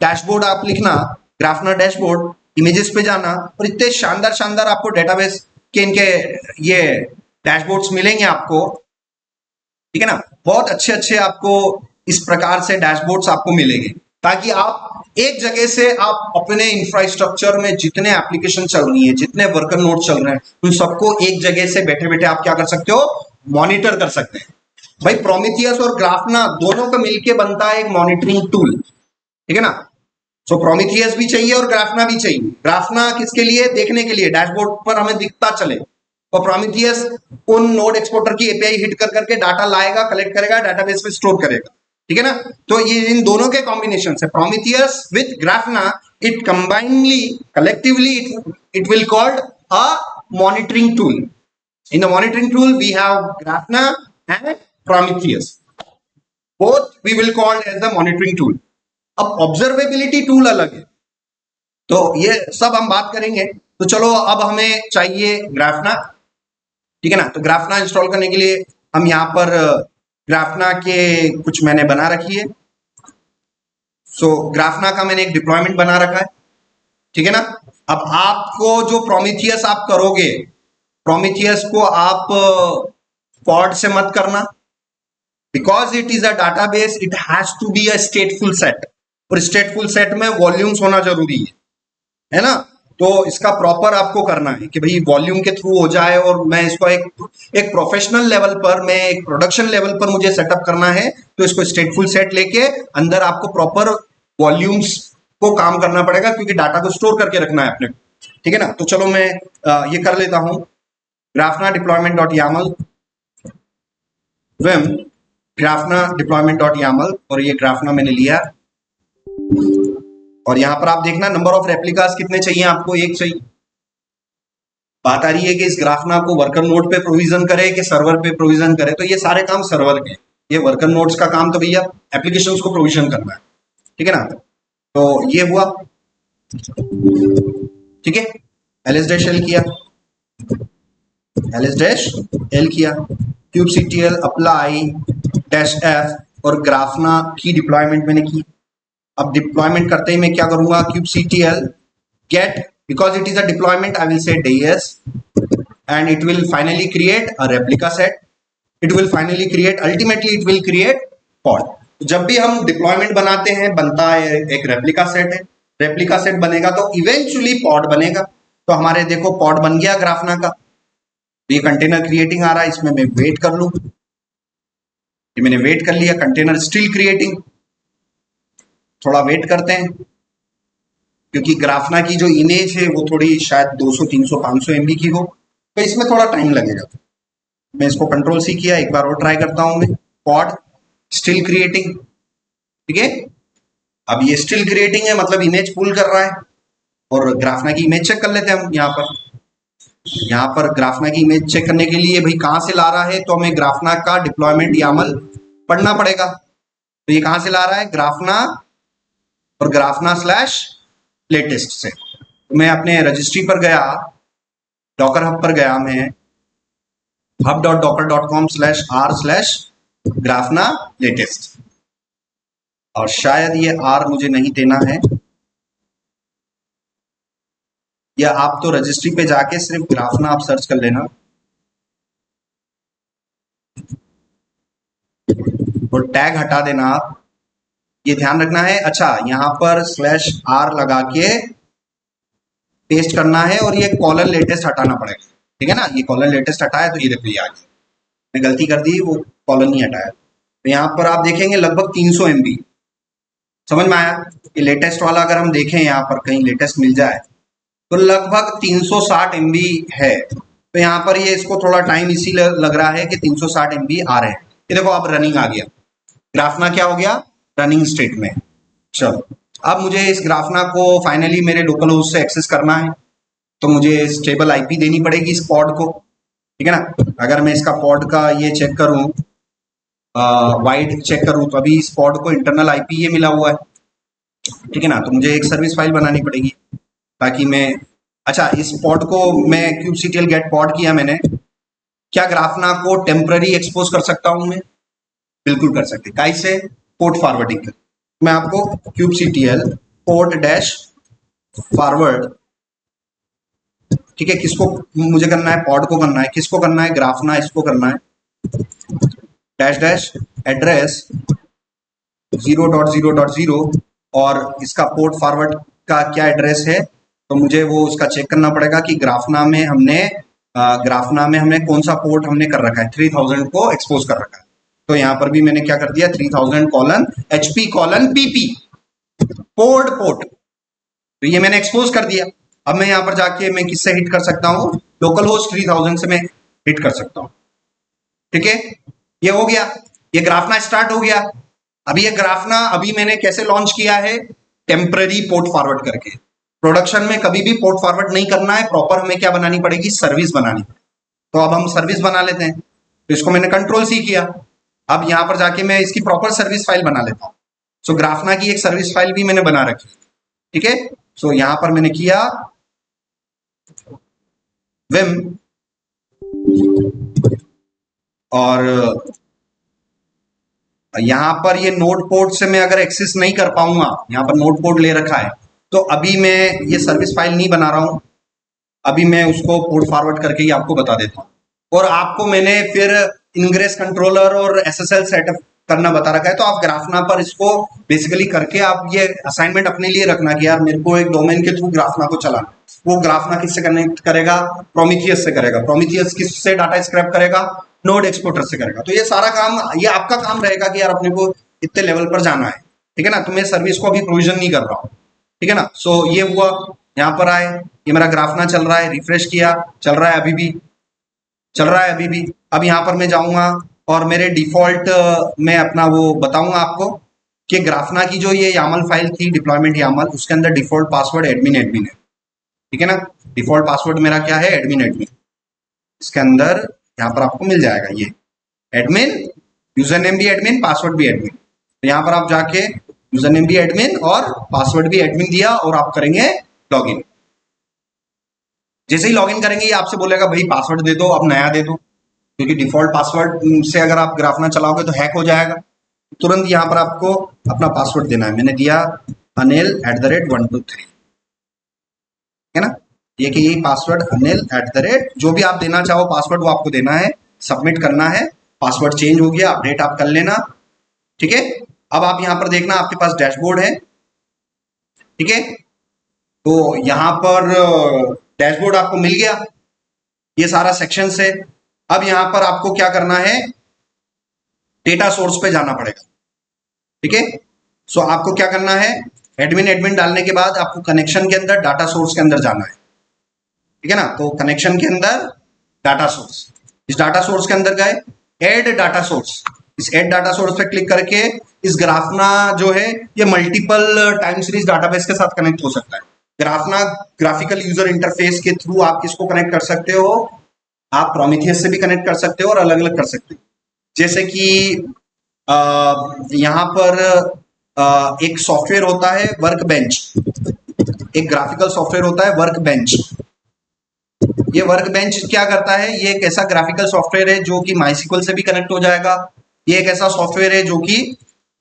डैशबोर्ड आप लिखना, ग्राफना डैशबोर्ड, इमेजेस पे जाना और इतने शानदार शानदार आपको डेटाबेस के इनके ये डैशबोर्ड्स मिलेंगे आपको। ठीक है ना? बहुत अच्छे अच्छे आपको इस प्रकार से डैशबोर्ड्स आपको मिलेंगे ताकि आप एक जगह से आप अपने इंफ्रास्ट्रक्चर में जितने एप्लीकेशन चल रही है, जितने वर्कर नोड चल रहे हैं, उन सबको एक जगह से बैठे बैठे आप क्या कर सकते हो? मॉनिटर कर सकते हैं। भाई प्रोमीथियस और ग्राफना दोनों का मिलके बनता है एक मॉनिटरिंग टूल। ठीक है ना? सो प्रोमीथियस भी चाहिए और ग्राफना भी चाहिए। ग्राफना किसके लिए? देखने के लिए, डैशबोर्ड पर हमें दिखता चले। और प्रोमीथियस उन नोड एक्सपोर्टर की एपीआई हिट कर करके डाटा लाएगा, कलेक्ट करेगा, डाटाबेस में स्टोर करेगा। ठीक है ना? तो ये इन दोनों के कॉम्बिनेशन से Prometheus with Grafana, it combinely collectively it will called a monitoring tool. In the monitoring tool we have Grafana and Prometheus. Both we will call as the monitoring tool. अब ऑब्जर्वेबिलिटी टूल अलग है, तो ये सब हम बात करेंगे। तो चलो अब हमें चाहिए ग्राफना। ठीक है ना? तो ग्राफना इंस्टॉल करने के लिए हम यहाँ पर ग्राफना के कुछ मैंने बना रखी है। सो ग्राफना का मैंने एक डिप्लॉयमेंट बना रखा है। ठीक है ना? अब आपको जो प्रोमीथियस आप करोगे, प्रोमीथियस को आप पॉड से मत करना, because it is a database, it has to be a stateful set और stateful set में वॉल्यूम्स होना जरूरी है ना? तो इसका प्रॉपर आपको करना है कि भाई वॉल्यूम के थ्रू हो जाए और मैं इसको एक प्रोफेशनल लेवल पर, मैं एक प्रोडक्शन लेवल पर मुझे सेटअप करना है, तो इसको स्टेटफुल सेट लेके अंदर आपको प्रॉपर वॉल्यूम्स को काम करना पड़ेगा क्योंकि डाटा को स्टोर करके रखना है अपने। ठीक है ना? तो चलो मैं ये कर लेता हूं, Grafana deployment dot Yamala vim Grafana deployment dot Yamala, और ये ग्राफना मैंने लिया और यहां पर आप देखना नंबर ऑफ रेप्लिकास कितने चाहिए आपको? एक चाहिए। बात आ रही है कि इस ग्राफना को वर्कर नोड पे प्रोविजन करे कि सर्वर पे प्रोविजन करे, तो ये सारे काम सर्वर के, ये वर्कर नोड्स का काम तो भैया एप्लीकेशंस को प्रोविजन करना है। ठीक है ना? तो ये हुआ। ठीक है, ls डैश l किया, ls डैश l किया, kubectl अप्लाई डैश f और ग्राफना की डिप्लॉयमेंट मैंने की। अब डिप्लॉयमेंट करते ही मैं क्या करूंगा? kubectl get, because it is a deployment, I will say des and it will finally create a replica set. It will finally create, ultimately it will create pod. जब भी हम डिप्लॉयमेंट बनाते हैं बनता है एक रेप्लिका सेट है, replica set बनेगा तो इवेंचुअली पॉड बनेगा। तो हमारे देखो पॉड बन गया ग्राफना का। ये कंटेनर क्रिएटिंग आ रहा है, इसमें मैं वेट कर लूं, ये मैंने वेट कर लिया, कंटेनर स्टिल क्रिएटिंग। थोड़ा वेट करते हैं क्योंकि ग्राफना की जो इमेज है वो थोड़ी शायद 200, 300, 500 MB की हो, तो इसमें थोड़ा टाइम लगेगा। मैं इसको कंट्रोल सी किया, एक बार और ट्राई करता हूं मैं, पॉड स्टिल क्रिएटिंग। ठीक है, अब ये स्टिल क्रिएटिंग है मतलब इमेज पुल कर रहा है, और ग्राफना की इमेज चेक कर लेते हैं हम। यहाँ पर ग्राफना की इमेज चेक करने के लिए भाई कहां से ला रहा है, तो हमें ग्राफना का डिप्लॉयमेंट यामल पढ़ना पड़ेगा। तो ये कहां से ला रहा है? ग्राफना और ग्राफना स्लैश लेटेस्ट से। तो मैं अपने रजिस्ट्री पर गया, डॉकर हब पर गया, मैं hub.docker.com/r/grafana latest, और शायद ये R मुझे नहीं देना है, या आप तो रजिस्ट्री पे जाके सिर्फ ग्राफना आप सर्च कर लेना और टैग हटा देना आप, ये ध्यान रखना है। अच्छा, यहाँ पर /r लगा के पेस्ट करना है और ये कॉलन लेटेस्ट हटाना पड़ेगा, ठीक है ना। ये कॉलन लेटेस्ट हटाया तो ये देखो ये आ गया, मैं गलती कर दी, वो कॉलन नहीं हटाया। तो यहाँ पर आप देखेंगे लगभग 300 MB, समझ में आया। ये लेटेस्ट वाला अगर हम देखें, यहाँ पर कहीं लेटेस्ट मिल जाए तो लगभग 360 MB है। तो यहाँ पर ये इसको थोड़ा टाइम इसीलिए लग रहा है कि 360 MB आ रहे हैं। ये देखो अब रनिंग आ गया, ग्राफना क्या हो गया, रनिंग स्टेट में। चलो, अब मुझे इस ग्राफना को फाइनली मेरे लोकल होस्ट से एक्सेस करना है, तो मुझे स्टेबल आईपी देनी पड़ेगी इस पॉड को, ठीक है ना। अगर मैं इसका पॉड का ये चेक करूं, वाइड चेक करूं, तो अभी इस पॉड को इंटरनल आईपी ये मिला हुआ है, ठीक है ना। तो मुझे एक सर्विस फाइल बनानी पड़ेगी ताकि मैं, अच्छा, इस पॉड को मैं kubectl get pod किया मैंने, क्या ग्राफना को टेम्पररी एक्सपोज कर सकता हूं मैं? बिल्कुल कर सकते। कैसे? पोर्ट फॉरवर्डिंग कर। मैं आपको kubectl पोर्ट डैश फॉरवर्ड, ठीक है, किसको मुझे करना है? पॉड को करना है। किसको करना है? ग्राफना, इसको करना है। डैश डैश एड्रेस 0.0.0 और इसका पोर्ट फॉरवर्ड का क्या एड्रेस है, तो मुझे वो उसका चेक करना पड़ेगा कि ग्राफना में हमने कौन सा पोर्ट हमने कर रखा है। 3000 को एक्सपोज कर रखा है, तो यहाँ पर भी मैंने क्या कर दिया, 3000:HP:PP पोर्ट, तो ये मैंने एक्सपोज कर दिया। अब मैं यहाँ पर जाके मैं किससे हिट कर सकता हूँ? लोकल होस्ट 3000 से मैं हिट कर सकता हूँ, ठीक है। ये हो गया, ये ग्राफना स्टार्ट हो गया। अभी ये ग्राफना अभी मैंने कैसे लॉन्च किया है? टेम्पररी पोर्ट फॉरवर्ड करके। प्रोडक्शन में कभी भी पोर्ट फॉरवर्ड नहीं करना है, प्रॉपर हमें क्या बनानी पड़ेगी? सर्विस बनानी। तो अब हम सर्विस बना लेते हैं, तो इसको मैंने कंट्रोल C किया। अब यहाँ पर जाके मैं इसकी प्रॉपर सर्विस फाइल बना लेता हूँ। सो ग्राफना की एक सर्विस फाइल भी मैंने बना रखी, ठीक है। सो यहाँ पर मैंने किया विम, और यहाँ पर ये नोड पोर्ट से मैं अगर एक्सेस नहीं कर पाऊंगा, यहाँ पर नोड पोर्ट ले रखा है, तो अभी मैं ये सर्विस फाइल नहीं बना रहा हूं, अभी मैं उसको पोर्ट फॉरवर्ड करके ही आपको बता देता हूँ। और आपको मैंने फिर इनग्रेस कंट्रोलर और SSL सेटअप करना बता रखा है, तो आप ग्राफना पर इसको बेसिकली करके आप ये असाइनमेंट अपने लिए रखना कि यार मेरे को एक डोमेन के थ्रू ग्राफना को चलाना। वो ग्राफना किससे कनेक्ट करेगा? प्रोमीथियस से करेगा। प्रोमीथियस किससे डाटा स्क्रैप करेगा? नोड एक्सपोर्टर से करेगा। तो ये सारा काम, ये आपका काम रहेगा कि यार अपने को इतने लेवल पर जाना है, ठीक है ना। तो मैं सर्विस को अभी प्रोविजन नहीं कर रहा हूँ, ठीक है ना। सो ये हुआ, यहाँ पर आए, ये मेरा ग्राफना चल रहा है, रिफ्रेश किया, चल रहा है अभी भी, चल रहा है अभी भी। अब यहाँ पर मैं जाऊंगा और मेरे डिफॉल्ट मैं अपना वो बताऊंगा आपको कि ग्राफना की जो ये यामल फाइल थी, डिप्लॉयमेंट यामल, उसके अंदर डिफॉल्ट पासवर्ड एडमिन है, ठीक है ना। डिफॉल्ट पासवर्ड मेरा क्या है? एडमिन। इसके अंदर यहाँ पर आपको मिल जाएगा ये एडमिन, यूजर नेम भी एडमिन, पासवर्ड भी एडमिन। तो यहाँ पर आप जाके यूजर नेम भी एडमिन और पासवर्ड भी एडमिन दिया और आप करेंगे लॉगिन। जैसे ही लॉगिन करेंगे ये आपसे बोलेगा भाई पासवर्ड दे दो, अब नया दे दो, क्योंकि डिफॉल्ट पासवर्ड से अगर आप ग्राफना चलाओगे तो हैक हो जाएगा। तुरंत यहाँ पर आपको अपना पासवर्ड देना है। मैंने दिया anil@123, है ना। ये कि यही पासवर्ड anil@ जो भी आप देना चाहो पासवर्ड वो आपको देना है, सबमिट करना है। पासवर्ड चेंज हो गया, अपडेट आप कर लेना, ठीक है। अब आप यहाँ पर देखना आपके पास डैशबोर्ड है, ठीक है। तो यहाँ पर डैशबोर्ड आपको मिल गया, ये सारा सेक्शन है। अब यहाँ पर आपको क्या करना है? डेटा सोर्स पे जाना पड़ेगा, ठीक है। सो आपको क्या करना है? एडमिन डालने के बाद आपको कनेक्शन के अंदर डाटा सोर्स के अंदर जाना है, ठीक है ना। तो कनेक्शन के अंदर डाटा सोर्स, इस डाटा सोर्स के अंदर गए, ऐड डाटा सोर्स, इस ऐड डाटा सोर्स पे क्लिक करके इस ग्राफना जो है ये मल्टीपल टाइम सीरीज डाटाबेस के साथ कनेक्ट हो सकता है। ग्राफना ग्राफिकल यूजर इंटरफेस के थ्रू आप किसको कनेक्ट कर सकते हो? आप प्रोमीथियस से भी कनेक्ट कर सकते हो और अलग अलग कर सकते हो। जैसे कि यहाँ पर एक सॉफ्टवेयर होता है वर्क बेंच, एक ग्राफिकल सॉफ्टवेयर होता है वर्क बेंच। ये वर्क बेंच क्या करता है, ये एक ऐसा ग्राफिकल सॉफ्टवेयर है जो कि माइस्क्ल से भी कनेक्ट हो जाएगा। ये एक ऐसा सॉफ्टवेयर है जो कि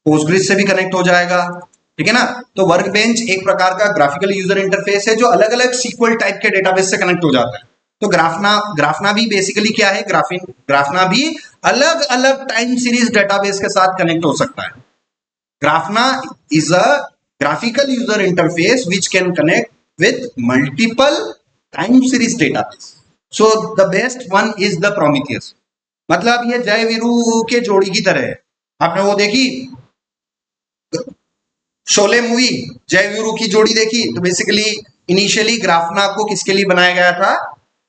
पोस्टग्रिस से भी कनेक्ट हो जाएगा, ठीक है ना। तो वर्क बेंच एक प्रकार का ग्राफिकल यूजर इंटरफेस है जो अलग अलग सीक्वल टाइप के डेटाबेस से कनेक्ट हो जाता है। तो ग्राफना भी बेसिकली क्या है, ग्राफना भी अलग अलग टाइम सीरीज डेटाबेस के साथ कनेक्ट हो सकता है। Grafana is a graphical user interface which can connect with multiple time series database. So the best one is the Prometheus. मतलब ये जय वीरू के जोड़ी की तरह है। आपने वो देखी शोले मूवी, जय वीरू की जोड़ी देखी? तो बेसिकली इनिशियली ग्राफना को किसके लिए बनाया गया था,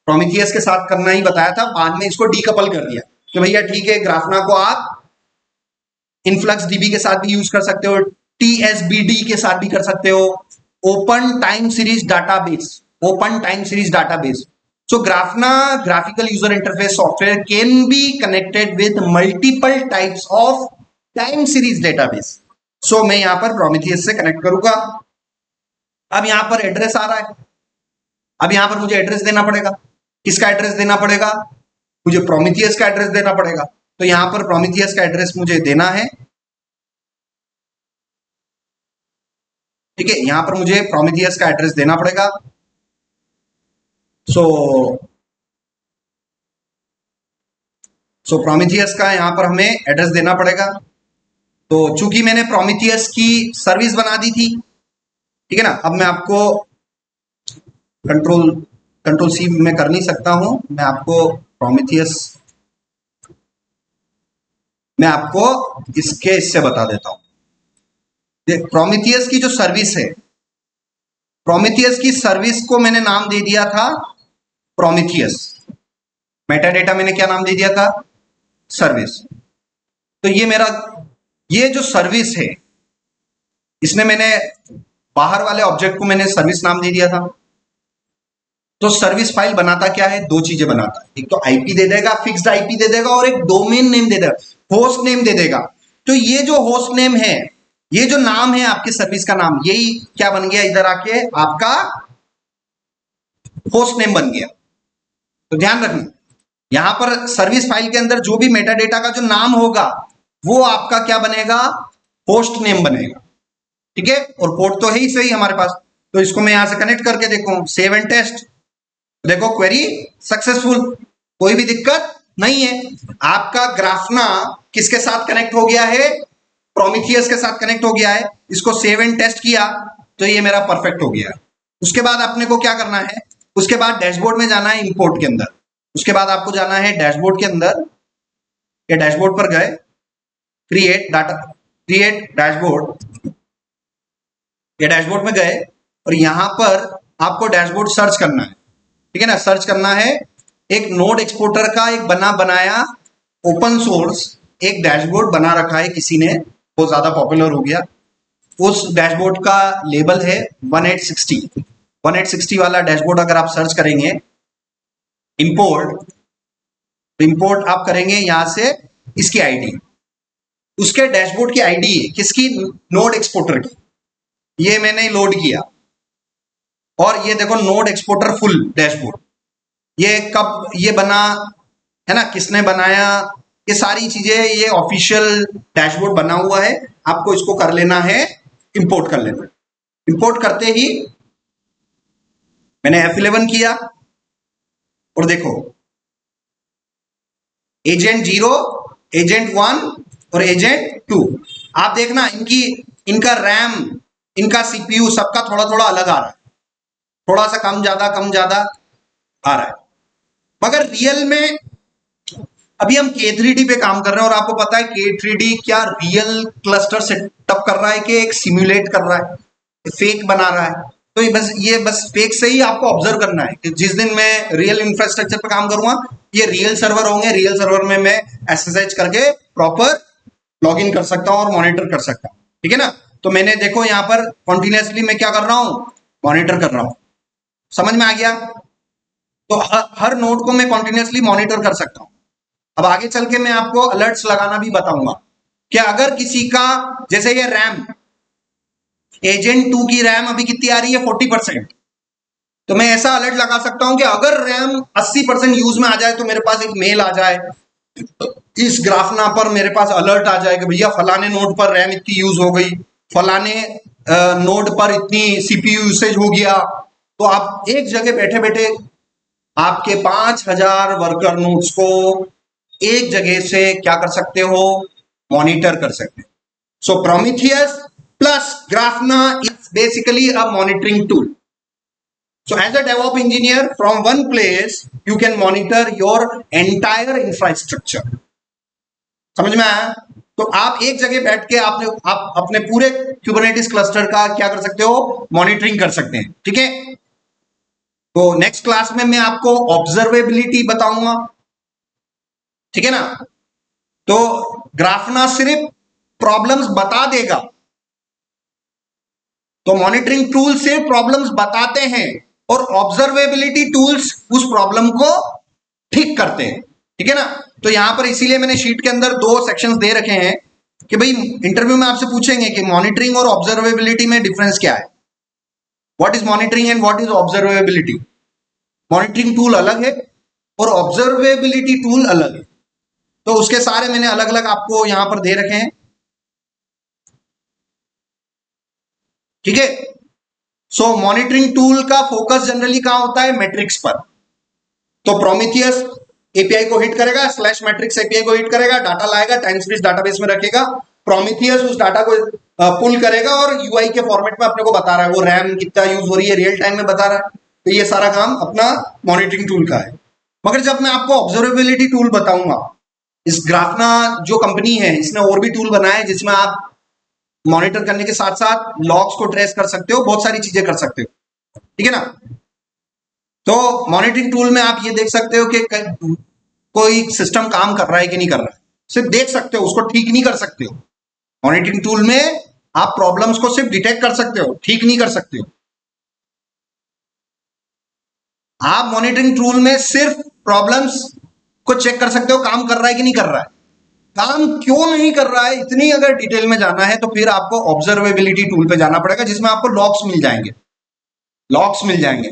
प्रोमीथियस के साथ करना ही बताया था, बाद में इसको डीकपल कर दिया कि भैया ठीक है, ग्राफना को आप इनफ्लक्स डीबी के साथ भी यूज कर सकते हो, टीएसबीडी के साथ भी कर सकते हो, open time series database, open time series database. So Grafana graphical user interface software can be connected with multiple types of time series database. So मैं यहां पर Prometheus से कनेक्ट करूंगा। अब यहां पर एड्रेस आ रहा है, अब यहां पर मुझे एड्रेस देना पड़ेगा। किसका एड्रेस देना पड़ेगा? मुझे Prometheus का एड्रेस देना पड़ेगा। तो यहां पर Prometheus का एड्रेस मुझे देना है, ठीक है। यहां पर मुझे Prometheus का एड्रेस देना पड़ेगा। सो Prometheus का यहां पर हमें एड्रेस देना पड़ेगा। तो चूंकि मैंने Prometheus की सर्विस बना दी थी, ठीक है ना, अब मैं आपको कंट्रोल सी में कर नहीं सकता हूं, मैं आपको इसके इससे बता देता हूं। Prometheus की जो सर्विस है, Prometheus की सर्विस को मैंने नाम दे दिया था Prometheus। मेटा डेटा मैंने क्या नाम दे दिया था? सर्विस। तो ये जो सर्विस है, इसने मैंने बाहर वाले ऑब्जेक्ट को मैंने सर्विस नाम दे दिया था। तो सर्विस फाइल बनाता क्या है? दो चीजें बनाता है, एक तो आईपी दे देगा, फिक्स्ड आईपी दे देगा, और एक डोमेन नेम दे देगा, होस्ट नेम दे देगा। तो ये जो होस्ट नेम है, ये जो नाम है आपके सर्विस का नाम, यही क्या बन गया इधर आके आपका होस्ट नेम बन गया। तो ध्यान रखना, यहां पर सर्विस फाइल के अंदर जो भी मेटा डेटा का जो नाम होगा वो आपका क्या बनेगा? होस्ट नेम बनेगा, ठीक है। और पोर्ट तो है ही सही हमारे पास, तो इसको मैं यहां से कनेक्ट करके देखो, सेव एंड टेस्ट, देखो क्वेरी सक्सेसफुल, कोई भी दिक्कत नहीं है। आपका ग्राफना किसके साथ कनेक्ट हो गया है? Prometheus के साथ कनेक्ट हो गया है। इसको सेव एंड टेस्ट किया तो ये मेरा परफेक्ट हो गया। उसके बाद अपने को क्या करना है? उसके बाद डैशबोर्ड में जाना है, इंपोर्ट के अंदर। उसके बाद आपको जाना है डैशबोर्ड के अंदर, ये डैशबोर्ड पर गए, क्रिएट डैशबोर्ड, ये डैशबोर्ड में गए और यहां पर आपको डैशबोर्ड सर्च करना है, ठीक है ना। सर्च करना है, एक नोड एक्सपोर्टर का एक बनाया ओपन सोर्स एक डैशबोर्ड बना रखा है किसी ने, बहुत ज्यादा पॉपुलर हो गया। उस डैशबोर्ड का लेबल है 1860 वाला डैशबोर्ड। अगर आप सर्च करेंगे इंपोर्ट आप करेंगे यहां से इसकी आईडी, उसके डैशबोर्ड की आईडी है किसकी? नोड एक्सपोर्टर की। ये मैंने लोड किया और ये देखो नोड एक्सपोर्टर फुल डैशबोर्ड। ये कब ये बना है ना, किसने बनाया, ये सारी चीजें, ये ऑफिशियल डैशबोर्ड बना हुआ है। आपको इसको कर लेना है, इंपोर्ट कर लेना। इंपोर्ट करते ही मैंने F11 किया और देखो एजेंट 0, एजेंट 1 और एजेंट 2। आप देखना इनका रैम, इनका सीपीयू सबका थोड़ा थोड़ा अलग आ रहा है, थोड़ा सा कम ज्यादा आ रहा है। मगर रियल में अभी हम K3D पे काम कर रहे हैं और आपको पता है K3D क्या रियल क्लस्टर सेटअप कर रहा है कि एक सिमुलेट कर रहा है, फेक बना रहा है। तो ये बस फेक से ही आपको ऑब्जर्व करना है कि जिस दिन मैं रियल इंफ्रास्ट्रक्चर पे काम करूंगा, ये रियल सर्वर होंगे, रियल सर्वर में मैं SSH करके प्रॉपर लॉग इन कर सकता हूं और मॉनिटर कर सकता हूं, ठीक है ना। तो मैंने देखो यहाँ पर कॉन्टिन्यूसली मैं क्या कर रहा हूं? मॉनिटर कर रहा हूं। समझ में आ गया? तो हर नोड को मैं कॉन्टिन्यूसली मॉनिटर कर सकता हूं। अब आगे चल के मैं आपको अलर्ट्स लगाना भी बताऊंगा कि अगर किसी का, जैसे ये रैम एजेंट 2 की रैम अभी कितनी आ रही है, 40%। तो मैं ऐसा अलर्ट लगा सकता हूं कि अगर रैम 80% यूज में आ जाए तो मेरे पास एक मेल आ जाए, इस ग्राफना पर मेरे पास अलर्ट आ जाए कि भैया फलाने नोड पर रैम इतनी यूज हो गई, फलाने नोड पर इतनी सीपीयू यूसेज हो गया। तो आप एक जगह बैठे बैठे आपके 5000 वर्कर नोड्स को एक जगह से क्या कर सकते हो, मॉनिटर कर सकते हो। So Prometheus plus Grafana is basically a monitoring tool. So as a DevOps engineer, from one place you can monitor your entire infrastructure. समझ में आया? तो आप एक जगह बैठ के आप अपने पूरे Kubernetes क्लस्टर का क्या कर सकते हो, मॉनिटरिंग कर सकते हैं. ठीक है, तो नेक्स्ट क्लास में मैं आपको ऑब्जर्वेबिलिटी बताऊंगा. ठीक है ना? तो ग्राफना सिर्फ प्रॉब्लम्स बता देगा, तो मॉनिटरिंग टूल से प्रॉब्लम्स बताते हैं और ऑब्जर्वेबिलिटी टूल्स उस प्रॉब्लम को ठीक करते हैं. ठीक है ना? तो यहां पर इसीलिए मैंने शीट के अंदर 2 सेक्शंस दे रखे हैं कि भाई इंटरव्यू में आपसे पूछेंगे कि मॉनिटरिंग और ऑब्जर्वेबिलिटी में डिफरेंस क्या है. What is monitoring and what is observability. Monitoring tool अलग है और ऑब्जर्वेबिलिटी टूल अलग है. तो उसके सारे मैंने अलग अलग आपको यहां पर दे रखे हैं. ठीक है, सो मॉनिटरिंग टूल का फोकस जनरली कहां होता है, मैट्रिक्स पर. तो प्रोमीथियस एपीआई को हिट करेगा, स्लैश मैट्रिक्स एपीआई को हिट करेगा, डाटा लाएगा, टाइम सीरीज डाटाबेस में रखेगा, प्रोमीथियस उस डाटा को पुल करेगा और यूआई के फॉर्मेट में अपने को बता रहा है वो रैम कितना यूज हो रही है, रियल टाइम में बता रहा है. तो ये सारा काम अपना मॉनिटरिंग टूल का है. मगर जब मैं आपको ऑब्जर्वेबिलिटी टूल बताऊंगा, इस ग्राफना जो कंपनी है इसने और भी टूल बनाए जिसमें आप मॉनिटर करने के साथ साथ लॉग्स को ट्रेस कर सकते हो, बहुत सारी चीजें कर सकते हो. ठीक है ना? तो मॉनिटरिंग टूल में आप ये देख सकते हो कि कोई सिस्टम काम कर रहा है कि नहीं कर रहा है, सिर्फ देख सकते हो, उसको ठीक नहीं कर सकते हो. मॉनिटरिंग टूल में आप प्रॉब्लम्स को सिर्फ डिटेक्ट कर सकते हो, ठीक नहीं कर सकते हो. आप मॉनिटरिंग टूल में सिर्फ प्रॉब्लम्स को चेक कर सकते हो, काम कर रहा है कि नहीं कर रहा है. काम क्यों नहीं कर रहा है इतनी अगर डिटेल में जाना है तो फिर आपको ऑब्जर्वेबिलिटी टूल पे जाना पड़ेगा, जिसमें आपको लॉग्स मिल जाएंगे. लॉग्स मिल जाएंगे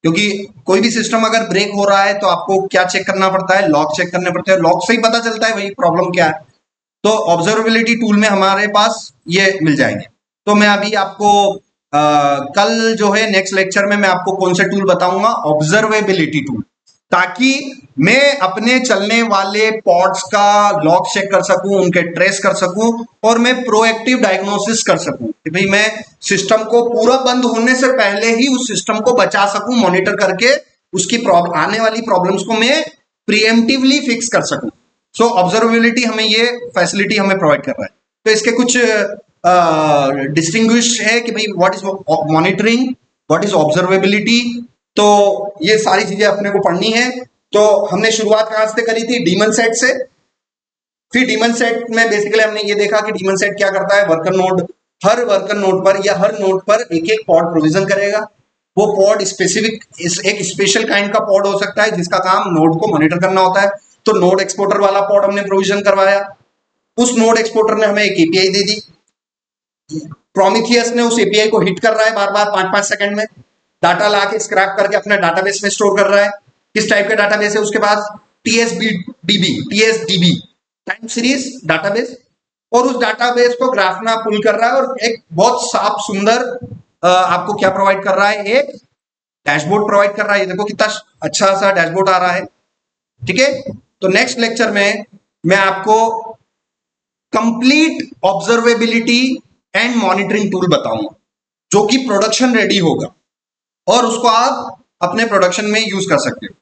क्योंकि कोई भी सिस्टम अगर ब्रेक हो रहा है तो आपको क्या चेक करना पड़ता है, लॉग चेक करने पड़ते हैं. लॉग से ही पता चलता है भाई प्रॉब्लम क्या है. तो ऑब्जर्वेबिलिटी टूल में हमारे पास ये मिल जाएंगे. तो मैं अभी आपको कल जो है नेक्स्ट लेक्चर में मैं आपको कौन से टूल बताऊंगा, ऑब्जर्वेबिलिटी टूल, ताकि मैं अपने चलने वाले पॉड्स का लॉग चेक कर सकूं, उनके ट्रेस कर सकूं और मैं प्रोएक्टिव डायग्नोसिस कर सकूं कि भाई मैं सिस्टम को पूरा बंद होने से पहले ही उस सिस्टम को बचा सकूं, मॉनिटर करके उसकी आने वाली प्रॉब्लम्स को मैं प्रीएम्प्टिवली फिक्स कर सकूं. सो ऑब्जर्वेबिलिटी हमें ये फैसिलिटी हमें प्रोवाइड कर रहा है. तो इसके कुछ डिस्टिंग्विश है कि भाई what is monitoring, what is observability. तो ये सारी चीजें अपने को पढ़नी है. तो हमने शुरुआत कहां से करी थी, डीमन सेट से. फिर डीमन सेट में बेसिकली हमने ये देखा कि डीमन सेट क्या करता है, वर्कर नोड, हर वर्कर नोड पर या हर नोड पर एक एक पॉड प्रोविजन करेगा. वो पॉड स्पेसिफिक एक स्पेशल काइंड का पॉड हो सकता है जिसका काम नोड को मॉनिटर करना होता है. तो नोड एक्सपोर्टर वाला पॉड हमने प्रोविजन करवाया. उस नोड एक्सपोर्टर ने हमें एक एपीआई दे दी. प्रोमीथियस ने उस एपीआई को हिट कर रहा है बार बार 5-5 सेकंड में, डाटा ला के स्क्रैप करके अपने डाटाबेस में स्टोर कर रहा है. किस टाइप का डाटाबेस है उसके पास, टीएसडीबी, टाइम सीरीज डाटाबेस. और उस डाटाबेस को ग्राफना पुल कर रहा है और एक बहुत साफ सुंदर आपको क्या प्रोवाइड कर रहा है, एक डैशबोर्ड प्रोवाइड कर रहा है. ये देखो कितना अच्छा सा डैशबोर्ड आ रहा है. ठीक है, तो नेक्स्ट लेक्चर में मैं आपको complete observability and monitoring tool बताऊंगा जो कि प्रोडक्शन रेडी होगा और उसको आप अपने प्रोडक्शन में यूज कर सकते हो.